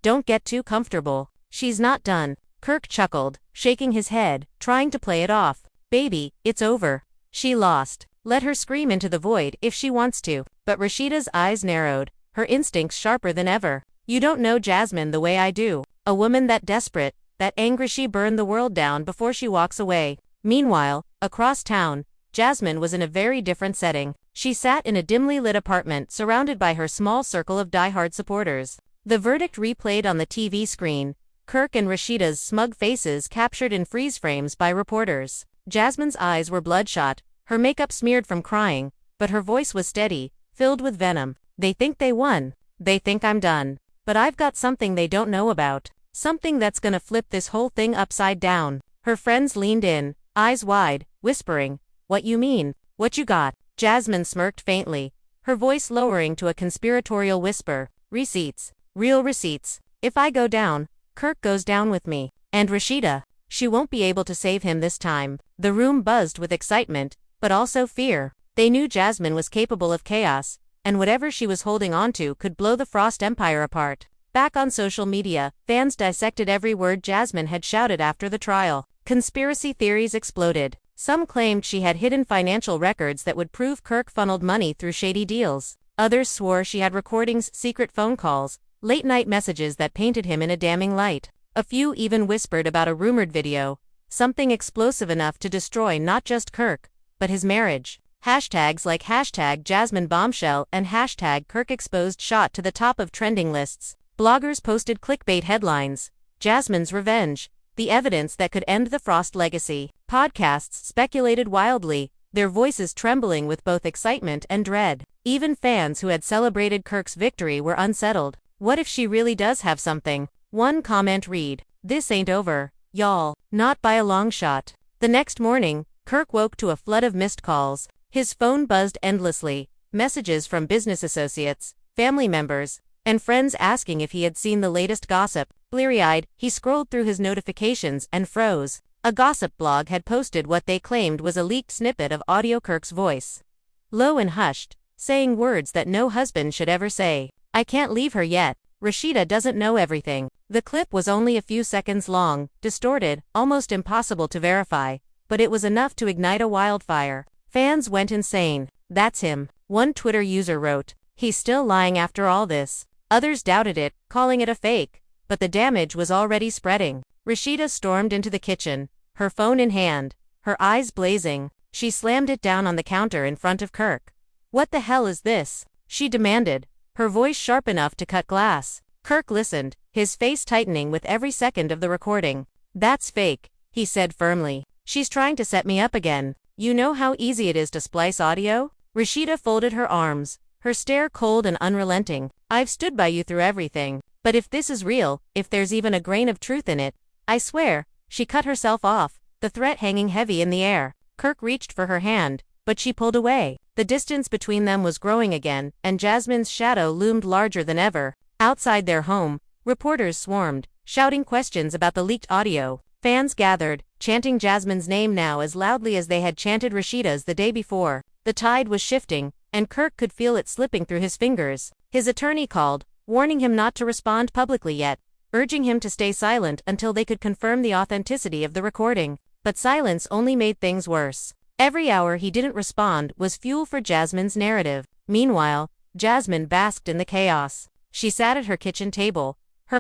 "Don't get too comfortable. She's not done." Kirk chuckled, shaking his head, trying to play it off. "Baby, it's over. She lost. Let her scream into the void if she wants to." But Rashida's eyes narrowed, her instincts sharper than ever. You don't know Jasmine the way I do. A woman that desperate, that angry she burned the world down before she walks away. Meanwhile, across town, Jasmine was in a very different setting. She sat in a dimly lit apartment surrounded by her small circle of diehard supporters. The verdict replayed on the TV screen, Kirk and Rashida's smug faces captured in freeze frames by reporters. Jasmine's eyes were bloodshot, her makeup smeared from crying, but her voice was steady, filled with venom. They think they won. They think I'm done. But I've got something they don't know about. Something that's gonna flip this whole thing upside down. Her friends leaned in, eyes wide, whispering, "What you mean? What you got?" Jasmine smirked faintly, her voice lowering to a conspiratorial whisper. "Receipts. Real receipts. If I go down, Kirk goes down with me. And Rashida. She won't be able to save him this time." The room buzzed with excitement, but also fear. They knew Jasmine was capable of chaos, and whatever she was holding onto could blow the Frost Empire apart. Back on social media, fans dissected every word Jasmine had shouted after the trial. Conspiracy theories exploded. Some claimed she had hidden financial records that would prove Kirk funneled money through shady deals. Others swore she had recordings, secret phone calls, late-night messages that painted him in a damning light. A few even whispered about a rumored video, something explosive enough to destroy not just Kirk, but his marriage. Hashtags like hashtag Jasmine Bombshell and hashtag Kirk Exposed shot to the top of trending lists. Bloggers posted clickbait headlines. Jasmine's revenge. The evidence that could end the Frost legacy. Podcasts speculated wildly, their voices trembling with both excitement and dread. Even fans who had celebrated Kirk's victory were unsettled. What if she really does have something? One comment read, "This ain't over, y'all." Not by a long shot. The next morning, Kirk woke to a flood of missed calls. His phone buzzed endlessly, messages from business associates, family members, and friends asking if he had seen the latest gossip. Bleary-eyed, he scrolled through his notifications and froze. A gossip blog had posted what they claimed was a leaked snippet of audio Kirk's voice. Low and hushed, saying words that no husband should ever say. "I can't leave her yet. Rashida doesn't know everything." The clip was only a few seconds long, distorted, almost impossible to verify, but it was enough to ignite a wildfire. Fans went insane. "That's him," one Twitter user wrote. "He's still lying after all this." Others doubted it, calling it a fake. But the damage was already spreading. Rashida stormed into the kitchen, her phone in hand, her eyes blazing. She slammed it down on the counter in front of Kirk. "What the hell is this?" she demanded, her voice sharp enough to cut glass. Kirk listened, his face tightening with every second of the recording. "That's fake," he said firmly. "She's trying to set me up again. You know how easy it is to splice audio?" Rashida folded her arms, her stare cold and unrelenting. "I've stood by you through everything. But if this is real, if there's even a grain of truth in it, I swear." She cut herself off, the threat hanging heavy in the air. Kirk reached for her hand, but she pulled away. The distance between them was growing again, and Jasmine's shadow loomed larger than ever. Outside their home, reporters swarmed, shouting questions about the leaked audio. Fans gathered, chanting Jasmine's name now as loudly as they had chanted Rashida's the day before. The tide was shifting, and Kirk could feel it slipping through his fingers. His attorney called, warning him not to respond publicly yet, urging him to stay silent until they could confirm the authenticity of the recording. But silence only made things worse. Every hour he didn't respond was fuel for Jasmine's narrative. Meanwhile, Jasmine basked in the chaos. She sat at her kitchen table, her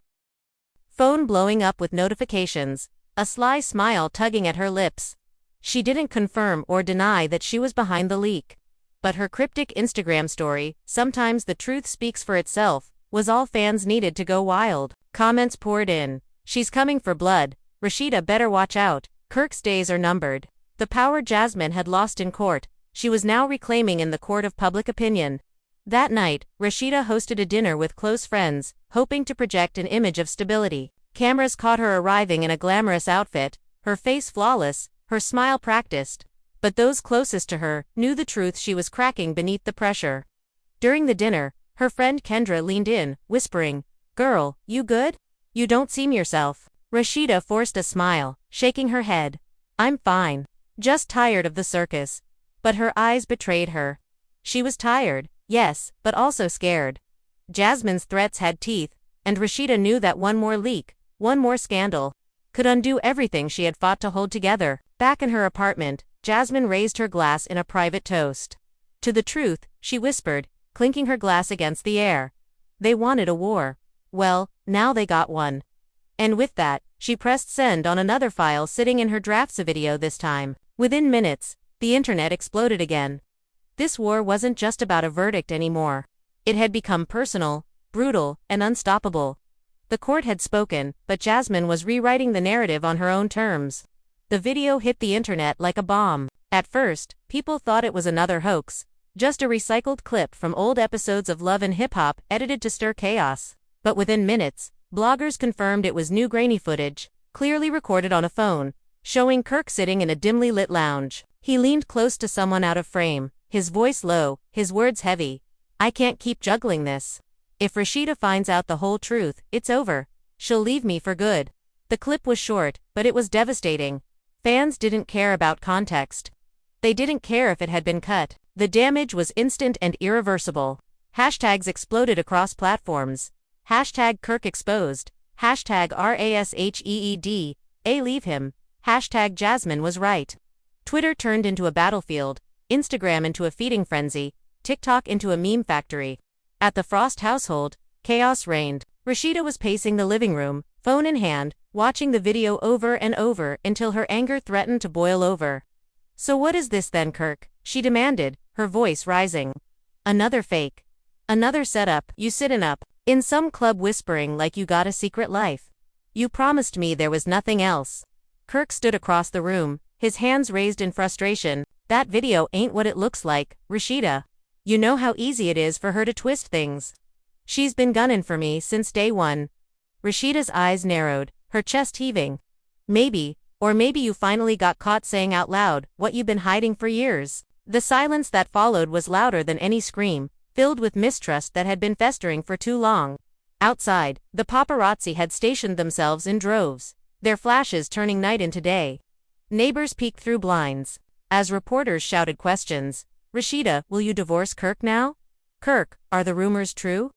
phone blowing up with notifications, a sly smile tugging at her lips. She didn't confirm or deny that she was behind the leak. But her cryptic Instagram story, "Sometimes the truth speaks for itself," was all fans needed to go wild. Comments poured in. "She's coming for blood. Rashida better watch out. Kirk's days are numbered." The power Jasmine had lost in court, she was now reclaiming in the court of public opinion. That night, Rashida hosted a dinner with close friends, hoping to project an image of stability. Cameras caught her arriving in a glamorous outfit, her face flawless, her smile practiced. But those closest to her knew the truth she was cracking beneath the pressure. During the dinner, her friend Kendra leaned in, whispering, "Girl, you good? You don't seem yourself." Rashida forced a smile, shaking her head. "I'm fine. Just tired of the circus." But her eyes betrayed her. She was tired, yes, but also scared. Jasmine's threats had teeth, and Rashida knew that one more leak, one more scandal, could undo everything she had fought to hold together. Back in her apartment, Jasmine raised her glass in a private toast. "To the truth," she whispered, clinking her glass against the air. "They wanted a war. Well, now they got one. And with that, she pressed send on another file sitting in her drafts video this time. Within minutes, the internet exploded again. This war wasn't just about a verdict anymore. It had become personal, brutal, and unstoppable. The court had spoken, but Jasmine was rewriting the narrative on her own terms. The video hit the internet like a bomb. At first, people thought it was another hoax, just a recycled clip from old episodes of Love and Hip Hop edited to stir chaos. But within minutes, bloggers confirmed it was new grainy footage, clearly recorded on a phone, showing Kirk sitting in a dimly lit lounge. He leaned close to someone out of frame, his voice low, his words heavy. I can't keep juggling this. If Rashida finds out the whole truth, it's over. She'll leave me for good. The clip was short, but it was devastating. Fans didn't care about context. They didn't care if it had been cut. The damage was instant and irreversible. Hashtags exploded across platforms. Hashtag Kirk exposed. Hashtag RASHEED. Leave him. Hashtag Jasmine was right. Twitter turned into a battlefield. Instagram into a feeding frenzy. TikTok into a meme factory. At the Frost household, chaos reigned. Rashida was pacing the living room, phone in hand, watching the video over and over until her anger threatened to boil over. So what is this then, Kirk? She demanded, her voice rising. Another fake. Another setup. You sitting up in some club whispering like you got a secret life. You promised me there was nothing else. Kirk stood across the room, his hands raised in frustration. That video ain't what it looks like, Rashida. You know how easy it is for her to twist things. She's been gunning for me since day one. Rashida's eyes narrowed, her chest heaving. Maybe you finally got caught saying out loud what you've been hiding for years. The silence that followed was louder than any scream, filled with mistrust that had been festering for too long. Outside, the paparazzi had stationed themselves in droves, their flashes turning night into day. Neighbors peeked through blinds. As reporters shouted questions, Rashida, will you divorce Kirk now? Kirk, are the rumors true?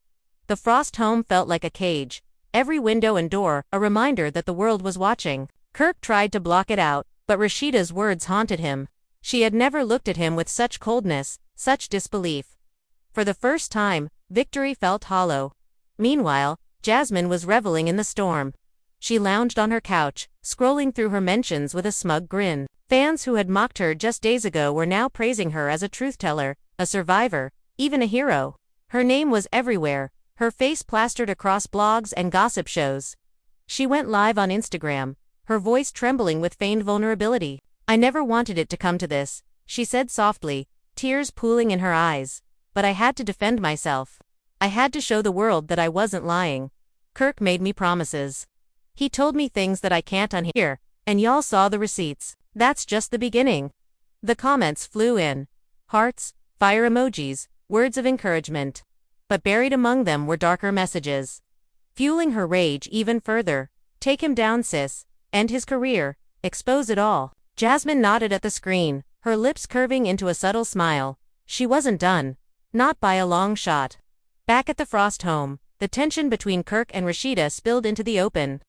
The Frost home felt like a cage, every window and door a reminder that the world was watching. Kirk tried to block it out, but Rashida's words haunted him. She had never looked at him with such coldness, such disbelief. For the first time, victory felt hollow. Meanwhile, Jasmine was reveling in the storm. She lounged on her couch, scrolling through her mentions with a smug grin. Fans who had mocked her just days ago were now praising her as a truth-teller, a survivor, even a hero. Her name was everywhere, her face plastered across blogs and gossip shows. She went live on Instagram, her voice trembling with feigned vulnerability. I never wanted it to come to this, she said softly, tears pooling in her eyes. But I had to defend myself. I had to show the world that I wasn't lying. Kirk made me promises. He told me things that I can't unhear, and y'all saw the receipts. That's just the beginning. The comments flew in. Hearts, fire emojis, words of encouragement. But buried among them were darker messages. Fueling her rage even further. Take him down, sis. End his career. Expose it all. Jasmine nodded at the screen, her lips curving into a subtle smile. She wasn't done. Not by a long shot. Back at the Frost home, the tension between Kirk and Rashida spilled into the open.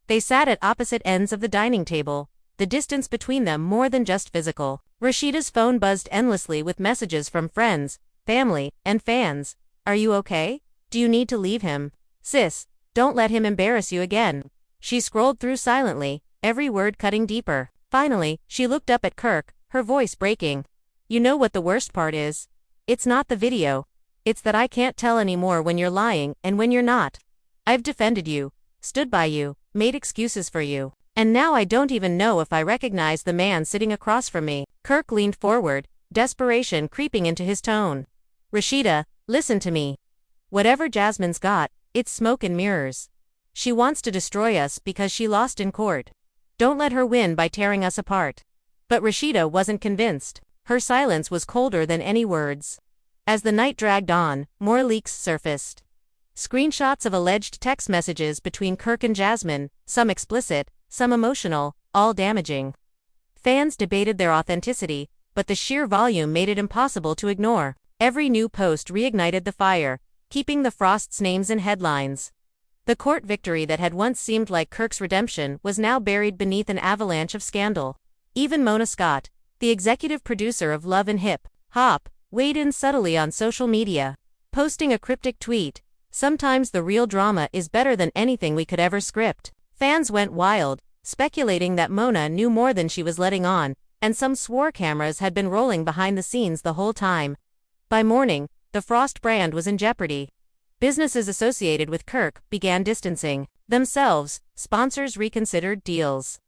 They sat at opposite ends of the dining table, the distance between them more than just physical. Rashida's phone buzzed endlessly with messages from friends, family, and fans. Are you okay? Do you need to leave him? Sis, don't let him embarrass you again. She scrolled through silently, every word cutting deeper. Finally, she looked up at Kirk, her voice breaking. You know what the worst part is? It's not the video. It's that I can't tell anymore when you're lying and when you're not. I've defended you, stood by you, made excuses for you. And now I don't even know if I recognize the man sitting across from me. Kirk leaned forward, desperation creeping into his tone. Rashida, listen to me. Whatever Jasmine's got, it's smoke and mirrors. She wants to destroy us because she lost in court. Don't let her win by tearing us apart. But Rashida wasn't convinced. Her silence was colder than any words. As the night dragged on, more leaks surfaced. Screenshots of alleged text messages between Kirk and Jasmine, some explicit, some emotional, all damaging. Fans debated their authenticity, but the sheer volume made it impossible to ignore. Every new post reignited the fire, keeping the Frosts' names in headlines. The court victory that had once seemed like Kirk's redemption was now buried beneath an avalanche of scandal. Even Mona Scott, the executive producer of Love and Hip Hop, weighed in subtly on social media, posting a cryptic tweet, Sometimes the real drama is better than anything we could ever script. Fans went wild, speculating that Mona knew more than she was letting on, and some swore cameras had been rolling behind the scenes the whole time. By morning, the Frost brand was in jeopardy. Businesses associated with Kirk began distancing themselves, sponsors reconsidered deals.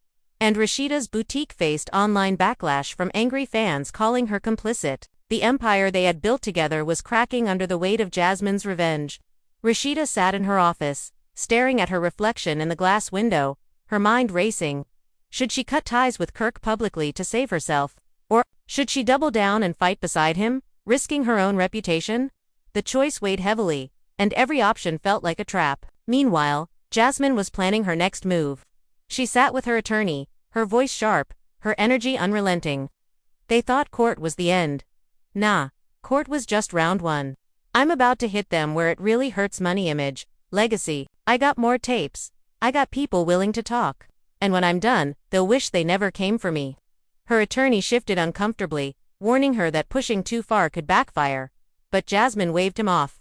And Rashida's boutique faced online backlash from angry fans calling her complicit. The empire they had built together was cracking under the weight of Jasmine's revenge. Rashida sat in her office, staring at her reflection in the glass window, her mind racing. Should she cut ties with Kirk publicly to save herself? Or should she double down and fight beside him, risking her own reputation? The choice weighed heavily, and every option felt like a trap. Meanwhile, Jasmine was planning her next move. She sat with her attorney, her voice sharp, her energy unrelenting. They thought court was the end. Nah, court was just round one. I'm about to hit them where it really hurts. Money, image, legacy. I got more tapes. I got people willing to talk. And when I'm done, they'll wish they never came for me. Her attorney shifted uncomfortably, warning her that pushing too far could backfire. But Jasmine waved him off.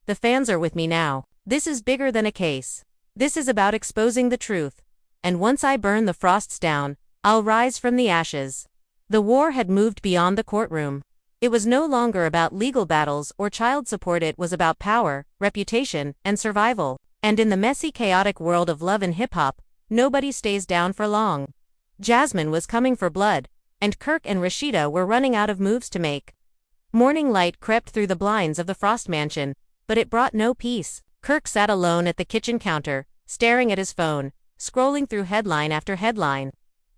The fans are with me now. This is bigger than a case. This is about exposing the truth. And once I burn the Frosts down, I'll rise from the ashes. The war had moved beyond the courtroom. It was no longer about legal battles or child support. It was about power, reputation, and survival. And in the messy, chaotic world of love and hip-hop, nobody stays down for long. Jasmine was coming for blood, and Kirk and Rashida were running out of moves to make. Morning light crept through the blinds of the Frost mansion, but it brought no peace. Kirk sat alone at the kitchen counter, staring at his phone, scrolling through headline after headline.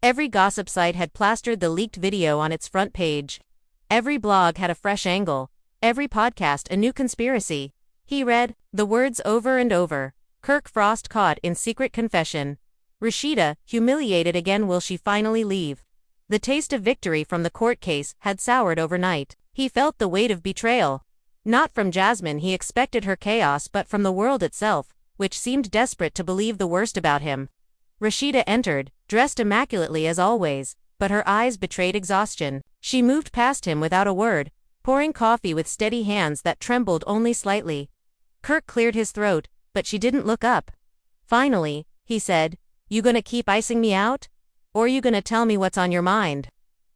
Every gossip site had plastered the leaked video on its front page. Every blog had a fresh angle, every podcast a new conspiracy. He read the words over and over. Kirk Frost caught in secret confession. Rashida, humiliated again. Will she finally leave? The taste of victory from the court case had soured overnight. He felt the weight of betrayal. Not from Jasmine, he expected her chaos, but from the world itself, which seemed desperate to believe the worst about him. Rashida entered, dressed immaculately as always, but her eyes betrayed exhaustion. She moved past him without a word, pouring coffee with steady hands that trembled only slightly. Kirk cleared his throat, but she didn't look up. Finally, he said, "You gonna keep icing me out? Or you gonna tell me what's on your mind?"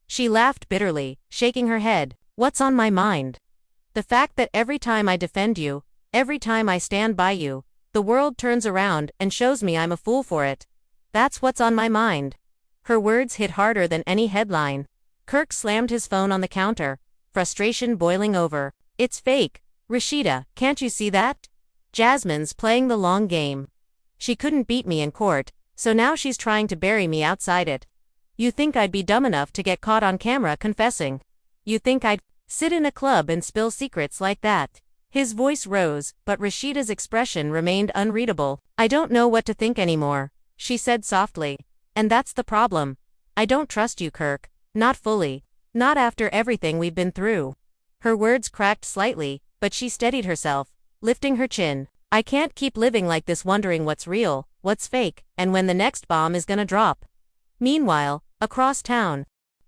She laughed bitterly, shaking her head. "What's on my mind? The fact that every time I defend you, every time I stand by you, the world turns around and shows me I'm a fool for it. That's what's on my mind." Her words hit harder than any headline. Kirk slammed his phone on the counter, frustration boiling over. "It's fake, Rashida, can't you see that? Jasmine's playing the long game. She couldn't beat me in court, so now she's trying to bury me outside it. You think I'd be dumb enough to get caught on camera confessing? You think I'd sit in a club and spill secrets like that?" His voice rose, but Rashida's expression remained unreadable. "I don't know what to think anymore," she said softly. "And that's the problem. I don't trust you, Kirk. Not fully. Not after everything we've been through." Her words cracked slightly, but she steadied herself, lifting her chin. "I can't keep living like this, wondering what's real, what's fake, and when the next bomb is gonna drop." Meanwhile, across town,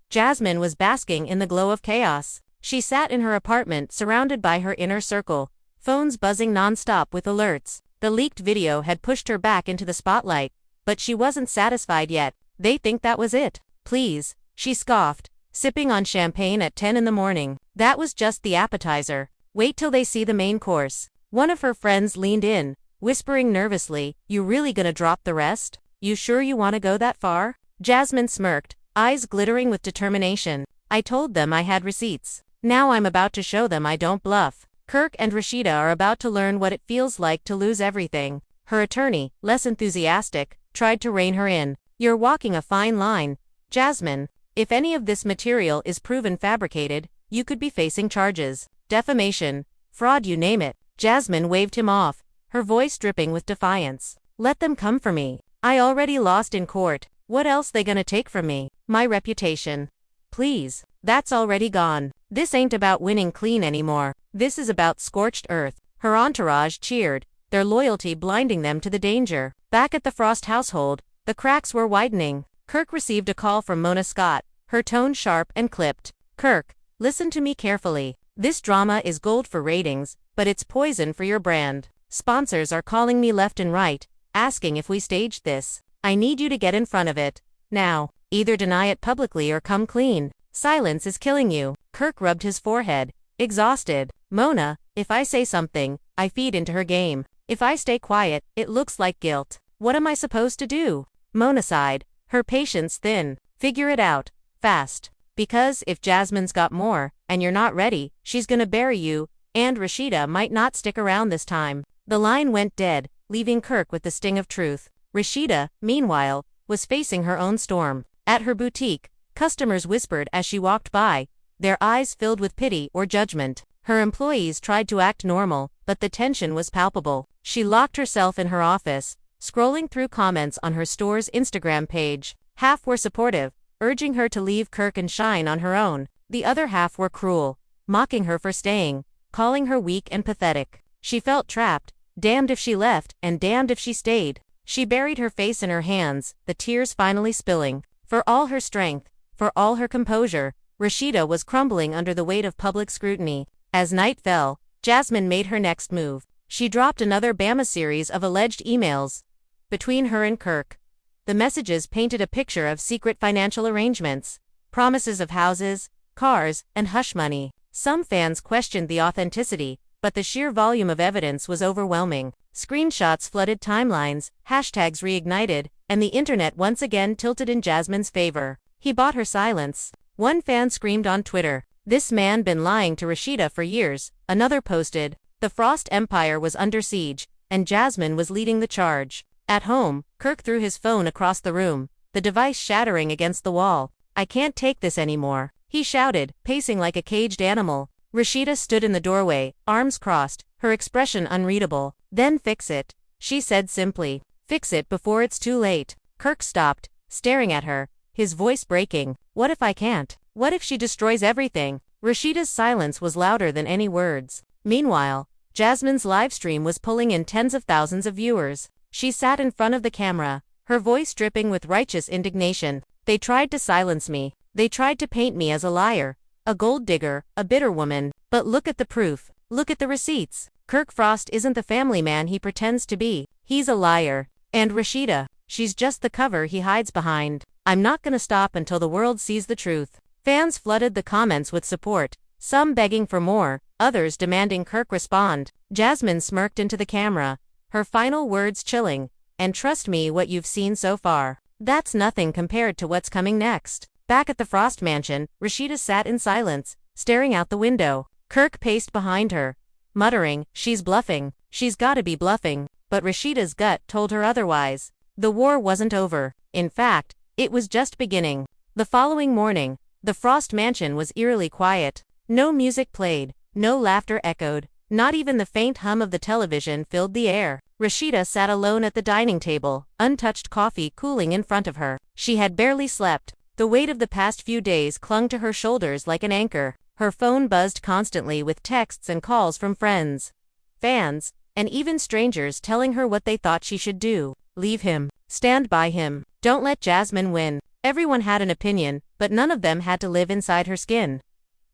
Jasmine was basking in the glow of chaos. She sat in her apartment surrounded by her inner circle, phones buzzing nonstop with alerts. The leaked video had pushed her back into the spotlight, but she wasn't satisfied yet. "They think that was it. Please," she scoffed, sipping on champagne at 10 in the morning. "That was just the appetizer. Wait till they see the main course." One of her friends leaned in, whispering nervously, "You really gonna drop the rest? You sure you wanna go that far?" Jasmine smirked, eyes glittering with determination. "I told them I had receipts. Now I'm about to show them I don't bluff." Kirk and Rashida are about to learn what it feels like to lose everything. Her attorney, less enthusiastic, tried to rein her in. "You're walking a fine line, Jasmine. If any of this material is proven fabricated, you could be facing charges. Defamation, fraud, you name it." Jasmine waved him off, her voice dripping with defiance. "Let them come for me. I already lost in court. What else they gonna take from me? My reputation. Please, that's already gone. This ain't about winning clean anymore. This is about scorched earth." Her entourage cheered, their loyalty blinding them to the danger. Back at the Frost household, the cracks were widening. Kirk received a call from Mona Scott, her tone sharp and clipped. "Kirk, listen to me carefully. This drama is gold for ratings, but it's poison for your brand. Sponsors are calling me left and right, asking if we staged this. I need you to get in front of it. Now. Either deny it publicly or come clean. Silence is killing you. Kirk rubbed his forehead, exhausted. Mona, if I say something, I feed into her game. If I stay quiet, it looks like guilt. What am I supposed to do? Mona sighed, her patience thin. Figure it out. Fast. Because if Jasmine's got more, and you're not ready, she's gonna bury you, and Rashida might not stick around this time. The line went dead, leaving Kirk with the sting of truth. Rashida, meanwhile, was facing her own storm. At her boutique, customers whispered as she walked by, their eyes filled with pity or judgment. Her employees tried to act normal, but the tension was palpable. She locked herself in her office, scrolling through comments on her store's Instagram page. Half were supportive, urging her to leave Kirk and shine on her own. The other half were cruel, mocking her for staying, calling her weak and pathetic. She felt trapped, damned if she left, and damned if she stayed. She buried her face in her hands, the tears finally spilling. For all her strength, for all her composure, Rashida was crumbling under the weight of public scrutiny. As night fell, Jasmine made her next move. She dropped another Bama series of alleged emails between her and Kirk. The messages painted a picture of secret financial arrangements, promises of houses, cars, and hush money. Some fans questioned the authenticity, but the sheer volume of evidence was overwhelming. Screenshots flooded timelines, hashtags reignited, and the internet once again tilted in Jasmine's favor. He bought her silence. One fan screamed on Twitter, "This man been lying to Rashida for years." Another posted, "The Frost Empire was under siege, and Jasmine was leading the charge." At home, Kirk threw his phone across the room, the device shattering against the wall. "I can't take this anymore," he shouted, pacing like a caged animal. Rashida stood in the doorway, arms crossed, her expression unreadable. "Then fix it," she said simply. "Fix it before it's too late." Kirk stopped, staring at her, his voice breaking. "What if I can't? What if she destroys everything?" Rashida's silence was louder than any words. Meanwhile, Jasmine's livestream was pulling in tens of thousands of viewers. She sat in front of the camera, her voice dripping with righteous indignation. "They tried to silence me. They tried to paint me as a liar, a gold digger, a bitter woman. But look at the proof. Look at the receipts. Kirk Frost isn't the family man he pretends to be. He's a liar. And Rashida, she's just the cover he hides behind. I'm not gonna stop until the world sees the truth." Fans flooded the comments with support, some begging for more, others demanding Kirk respond. Jasmine smirked into the camera, her final words chilling, "And trust me, what you've seen so far, that's nothing compared to what's coming next." Back at the Frost mansion, Rashida sat in silence, staring out the window. Kirk paced behind her, muttering, "She's bluffing. She's gotta be bluffing." But Rashida's gut told her otherwise. The war wasn't over. In fact, it was just beginning. The following morning, the Frost mansion was eerily quiet. No music played, no laughter echoed, not even the faint hum of the television filled the air. Rashida sat alone at the dining table, untouched coffee cooling in front of her. She had barely slept. The weight of the past few days clung to her shoulders like an anchor. Her phone buzzed constantly with texts and calls from friends, fans, and even strangers telling her what they thought she should do. Leave him. Stand by him. Don't let Jasmine win. Everyone had an opinion, but none of them had to live inside her skin.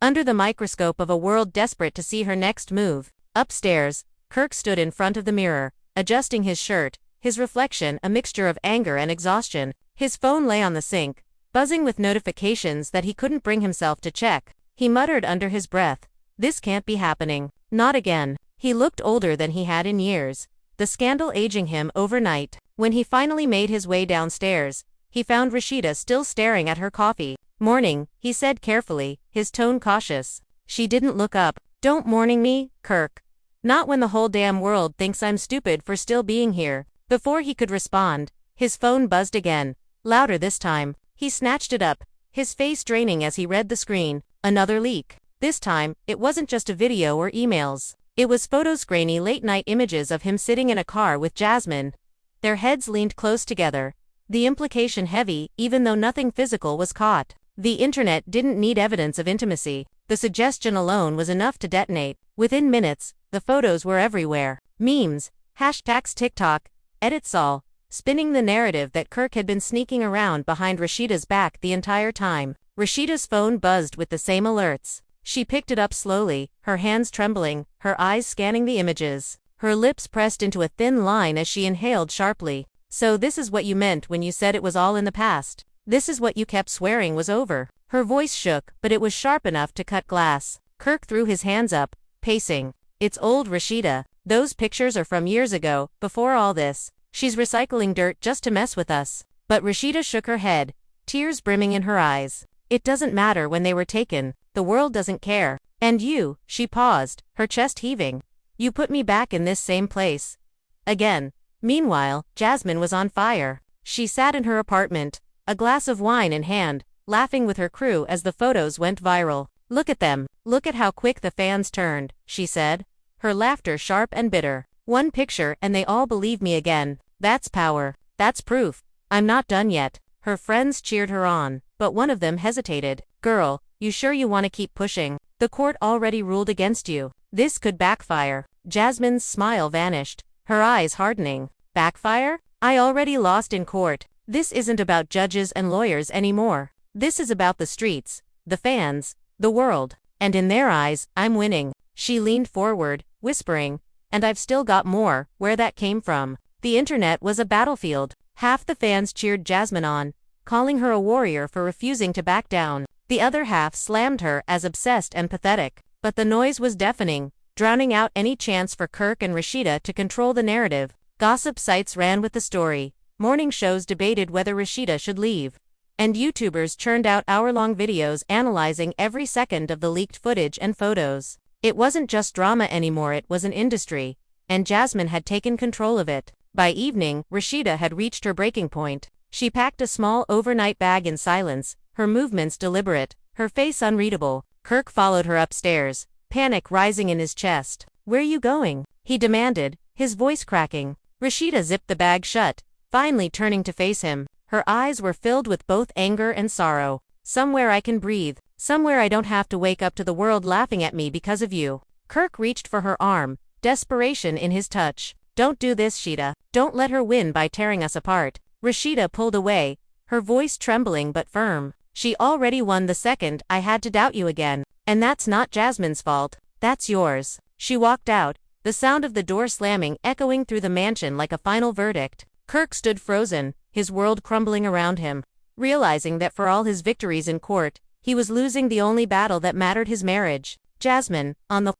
Under the microscope of a world desperate to see her next move. Upstairs, Kirk stood in front of the mirror, adjusting his shirt, his reflection a mixture of anger and exhaustion. His phone lay on the sink, buzzing with notifications that he couldn't bring himself to check. He muttered under his breath, "This can't be happening. Not again." He looked older than he had in years, the scandal aging him overnight. When he finally made his way downstairs, he found Rashida still staring at her coffee. "Morning," he said carefully, his tone cautious. She didn't look up. "Don't morning me, Kirk. Not when the whole damn world thinks I'm stupid for still being here." Before he could respond, his phone buzzed again, louder this time. He snatched it up, his face draining as he read the screen. Another leak. This time, it wasn't just a video or emails. It was photos, grainy late-night images of him sitting in a car with Jasmine. Their heads leaned close together, the implication heavy, even though nothing physical was caught. The internet didn't need evidence of intimacy. The suggestion alone was enough to detonate. Within minutes, the photos were everywhere. Memes, hashtags, TikTok, edits, all spinning the narrative that Kirk had been sneaking around behind Rashida's back the entire time. Rashida's phone buzzed with the same alerts. She picked it up slowly, her hands trembling, her eyes scanning the images. her lips pressed into a thin line as she inhaled sharply. So this is what you meant when you said it was all in the past. This is what you kept swearing was over. Her voice shook, but it was sharp enough to cut glass. Kirk threw his hands up, pacing. It's old, Rashida. Those pictures are from years ago, before all this. She's recycling dirt just to mess with us. But Rashida shook her head, tears brimming in her eyes. It doesn't matter when they were taken. The world doesn't care. And you, she paused, her chest heaving. You put me back in this same place. Again. Meanwhile, Jasmine was on fire. She sat in her apartment, a glass of wine in hand, laughing with her crew as the photos went viral. Look at them. Look at how quick the fans turned, she said, her laughter sharp and bitter. One picture and they all believe me again. That's power. That's proof. I'm not done yet. Her friends cheered her on, but one of them hesitated. Girl, you sure you want to keep pushing? The court already ruled against you. This could backfire. Jasmine's smile vanished, her eyes hardening. Backfire? I already lost in court. This isn't about judges and lawyers anymore. This is about the streets, the fans, the world. And in their eyes, I'm winning. She leaned forward, whispering, and I've still got more. Where that came from. The internet was a battlefield. Half the fans cheered Jasmine on, calling her a warrior for refusing to back down. The other half slammed her as obsessed and pathetic. But the noise was deafening, drowning out any chance for Kirk and Rashida to control the narrative. Gossip sites ran with the story. Morning shows debated whether Rashida should leave. And YouTubers churned out hour-long videos analyzing every second of the leaked footage and photos. It wasn't just drama anymore, it was an industry. And Jasmine had taken control of it. By evening, Rashida had reached her breaking point. She packed a small overnight bag in silence, her movements deliberate, her face unreadable. Kirk followed her upstairs, panic rising in his chest. Where you going? He demanded, his voice cracking. Rashida zipped the bag shut, finally turning to face him. Her eyes were filled with both anger and sorrow. Somewhere I can breathe. Somewhere I don't have to wake up to the world laughing at me because of you. Kirk reached for her arm, desperation in his touch. Don't do this, Rashida. Don't let her win by tearing us apart. Rashida pulled away, her voice trembling but firm. She already won the second I had to doubt you again. And that's not Jasmine's fault. That's yours. She walked out, the sound of the door slamming echoing through the mansion like a final verdict. Kirk stood frozen, his world crumbling around him, realizing that for all his victories in court, he was losing the only battle that mattered, his marriage. Jasmine, on the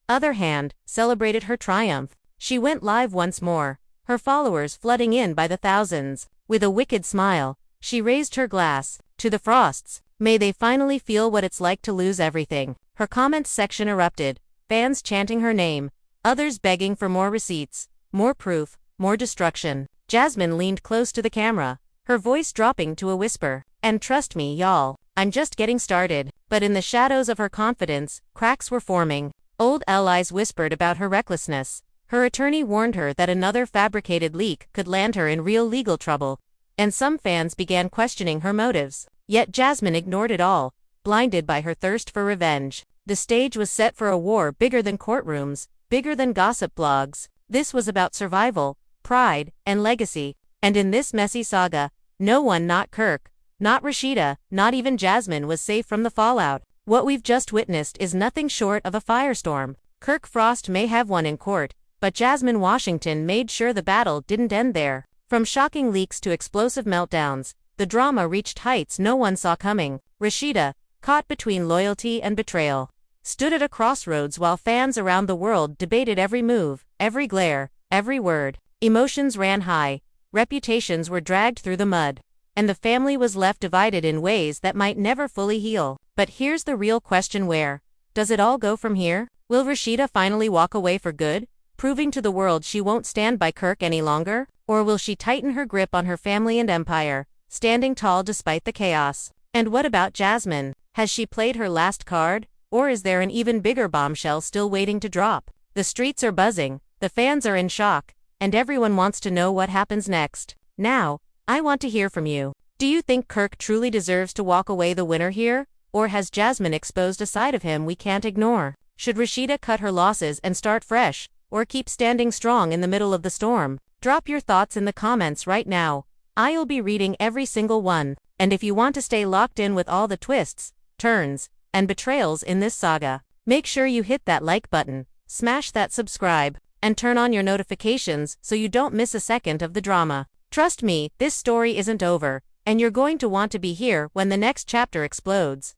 other hand, celebrated her triumph. She went live once more, her followers flooding in by the thousands. With a wicked smile, she raised her glass. To the Frosts, may they finally feel what it's like to lose everything. Her comments section erupted, fans chanting her name, others begging for more receipts, more proof, more destruction. Jasmine leaned close to the camera, her voice dropping to a whisper. And trust me, y'all, I'm just getting started. But in the shadows of her confidence, cracks were forming. Old allies whispered about her recklessness. Her attorney warned her that another fabricated leak could land her in real legal trouble. And some fans began questioning her motives. Yet Jasmine ignored it all, blinded by her thirst for revenge. The stage was set for a war bigger than courtrooms, bigger than gossip blogs. This was about survival, pride, and legacy. And in this messy saga, no one, not Kirk, not Rashida, not even Jasmine, was safe from the fallout. What we've just witnessed is nothing short of a firestorm. Kirk Frost may have won in court, but Jasmine Washington made sure the battle didn't end there. From shocking leaks to explosive meltdowns, the drama reached heights no one saw coming. Rashida, caught between loyalty and betrayal, stood at a crossroads while fans around the world debated every move, every glare, every word. Emotions ran high, reputations were dragged through the mud, and the family was left divided in ways that might never fully heal. But here's the real question: where does it all go from here? Will Rashida finally walk away for good, proving to the world she won't stand by Kirk any longer? Or will she tighten her grip on her family and empire, standing tall despite the chaos? And what about Jasmine? Has she played her last card? Or is there an even bigger bombshell still waiting to drop? The streets are buzzing, the fans are in shock, and everyone wants to know what happens next. Now, I want to hear from you. Do you think Kirk truly deserves to walk away the winner here? Or has Jasmine exposed a side of him we can't ignore? Should Rashida cut her losses and start fresh, or keep standing strong in the middle of the storm? Drop your thoughts in the comments right now. I'll be reading every single one. And if you want to stay locked in with all the twists, turns, and betrayals in this saga, make sure you hit that like button, smash that subscribe and turn on your notifications so you don't miss a second of the drama. Trust me, this story isn't over, and you're going to want to be here when the next chapter explodes.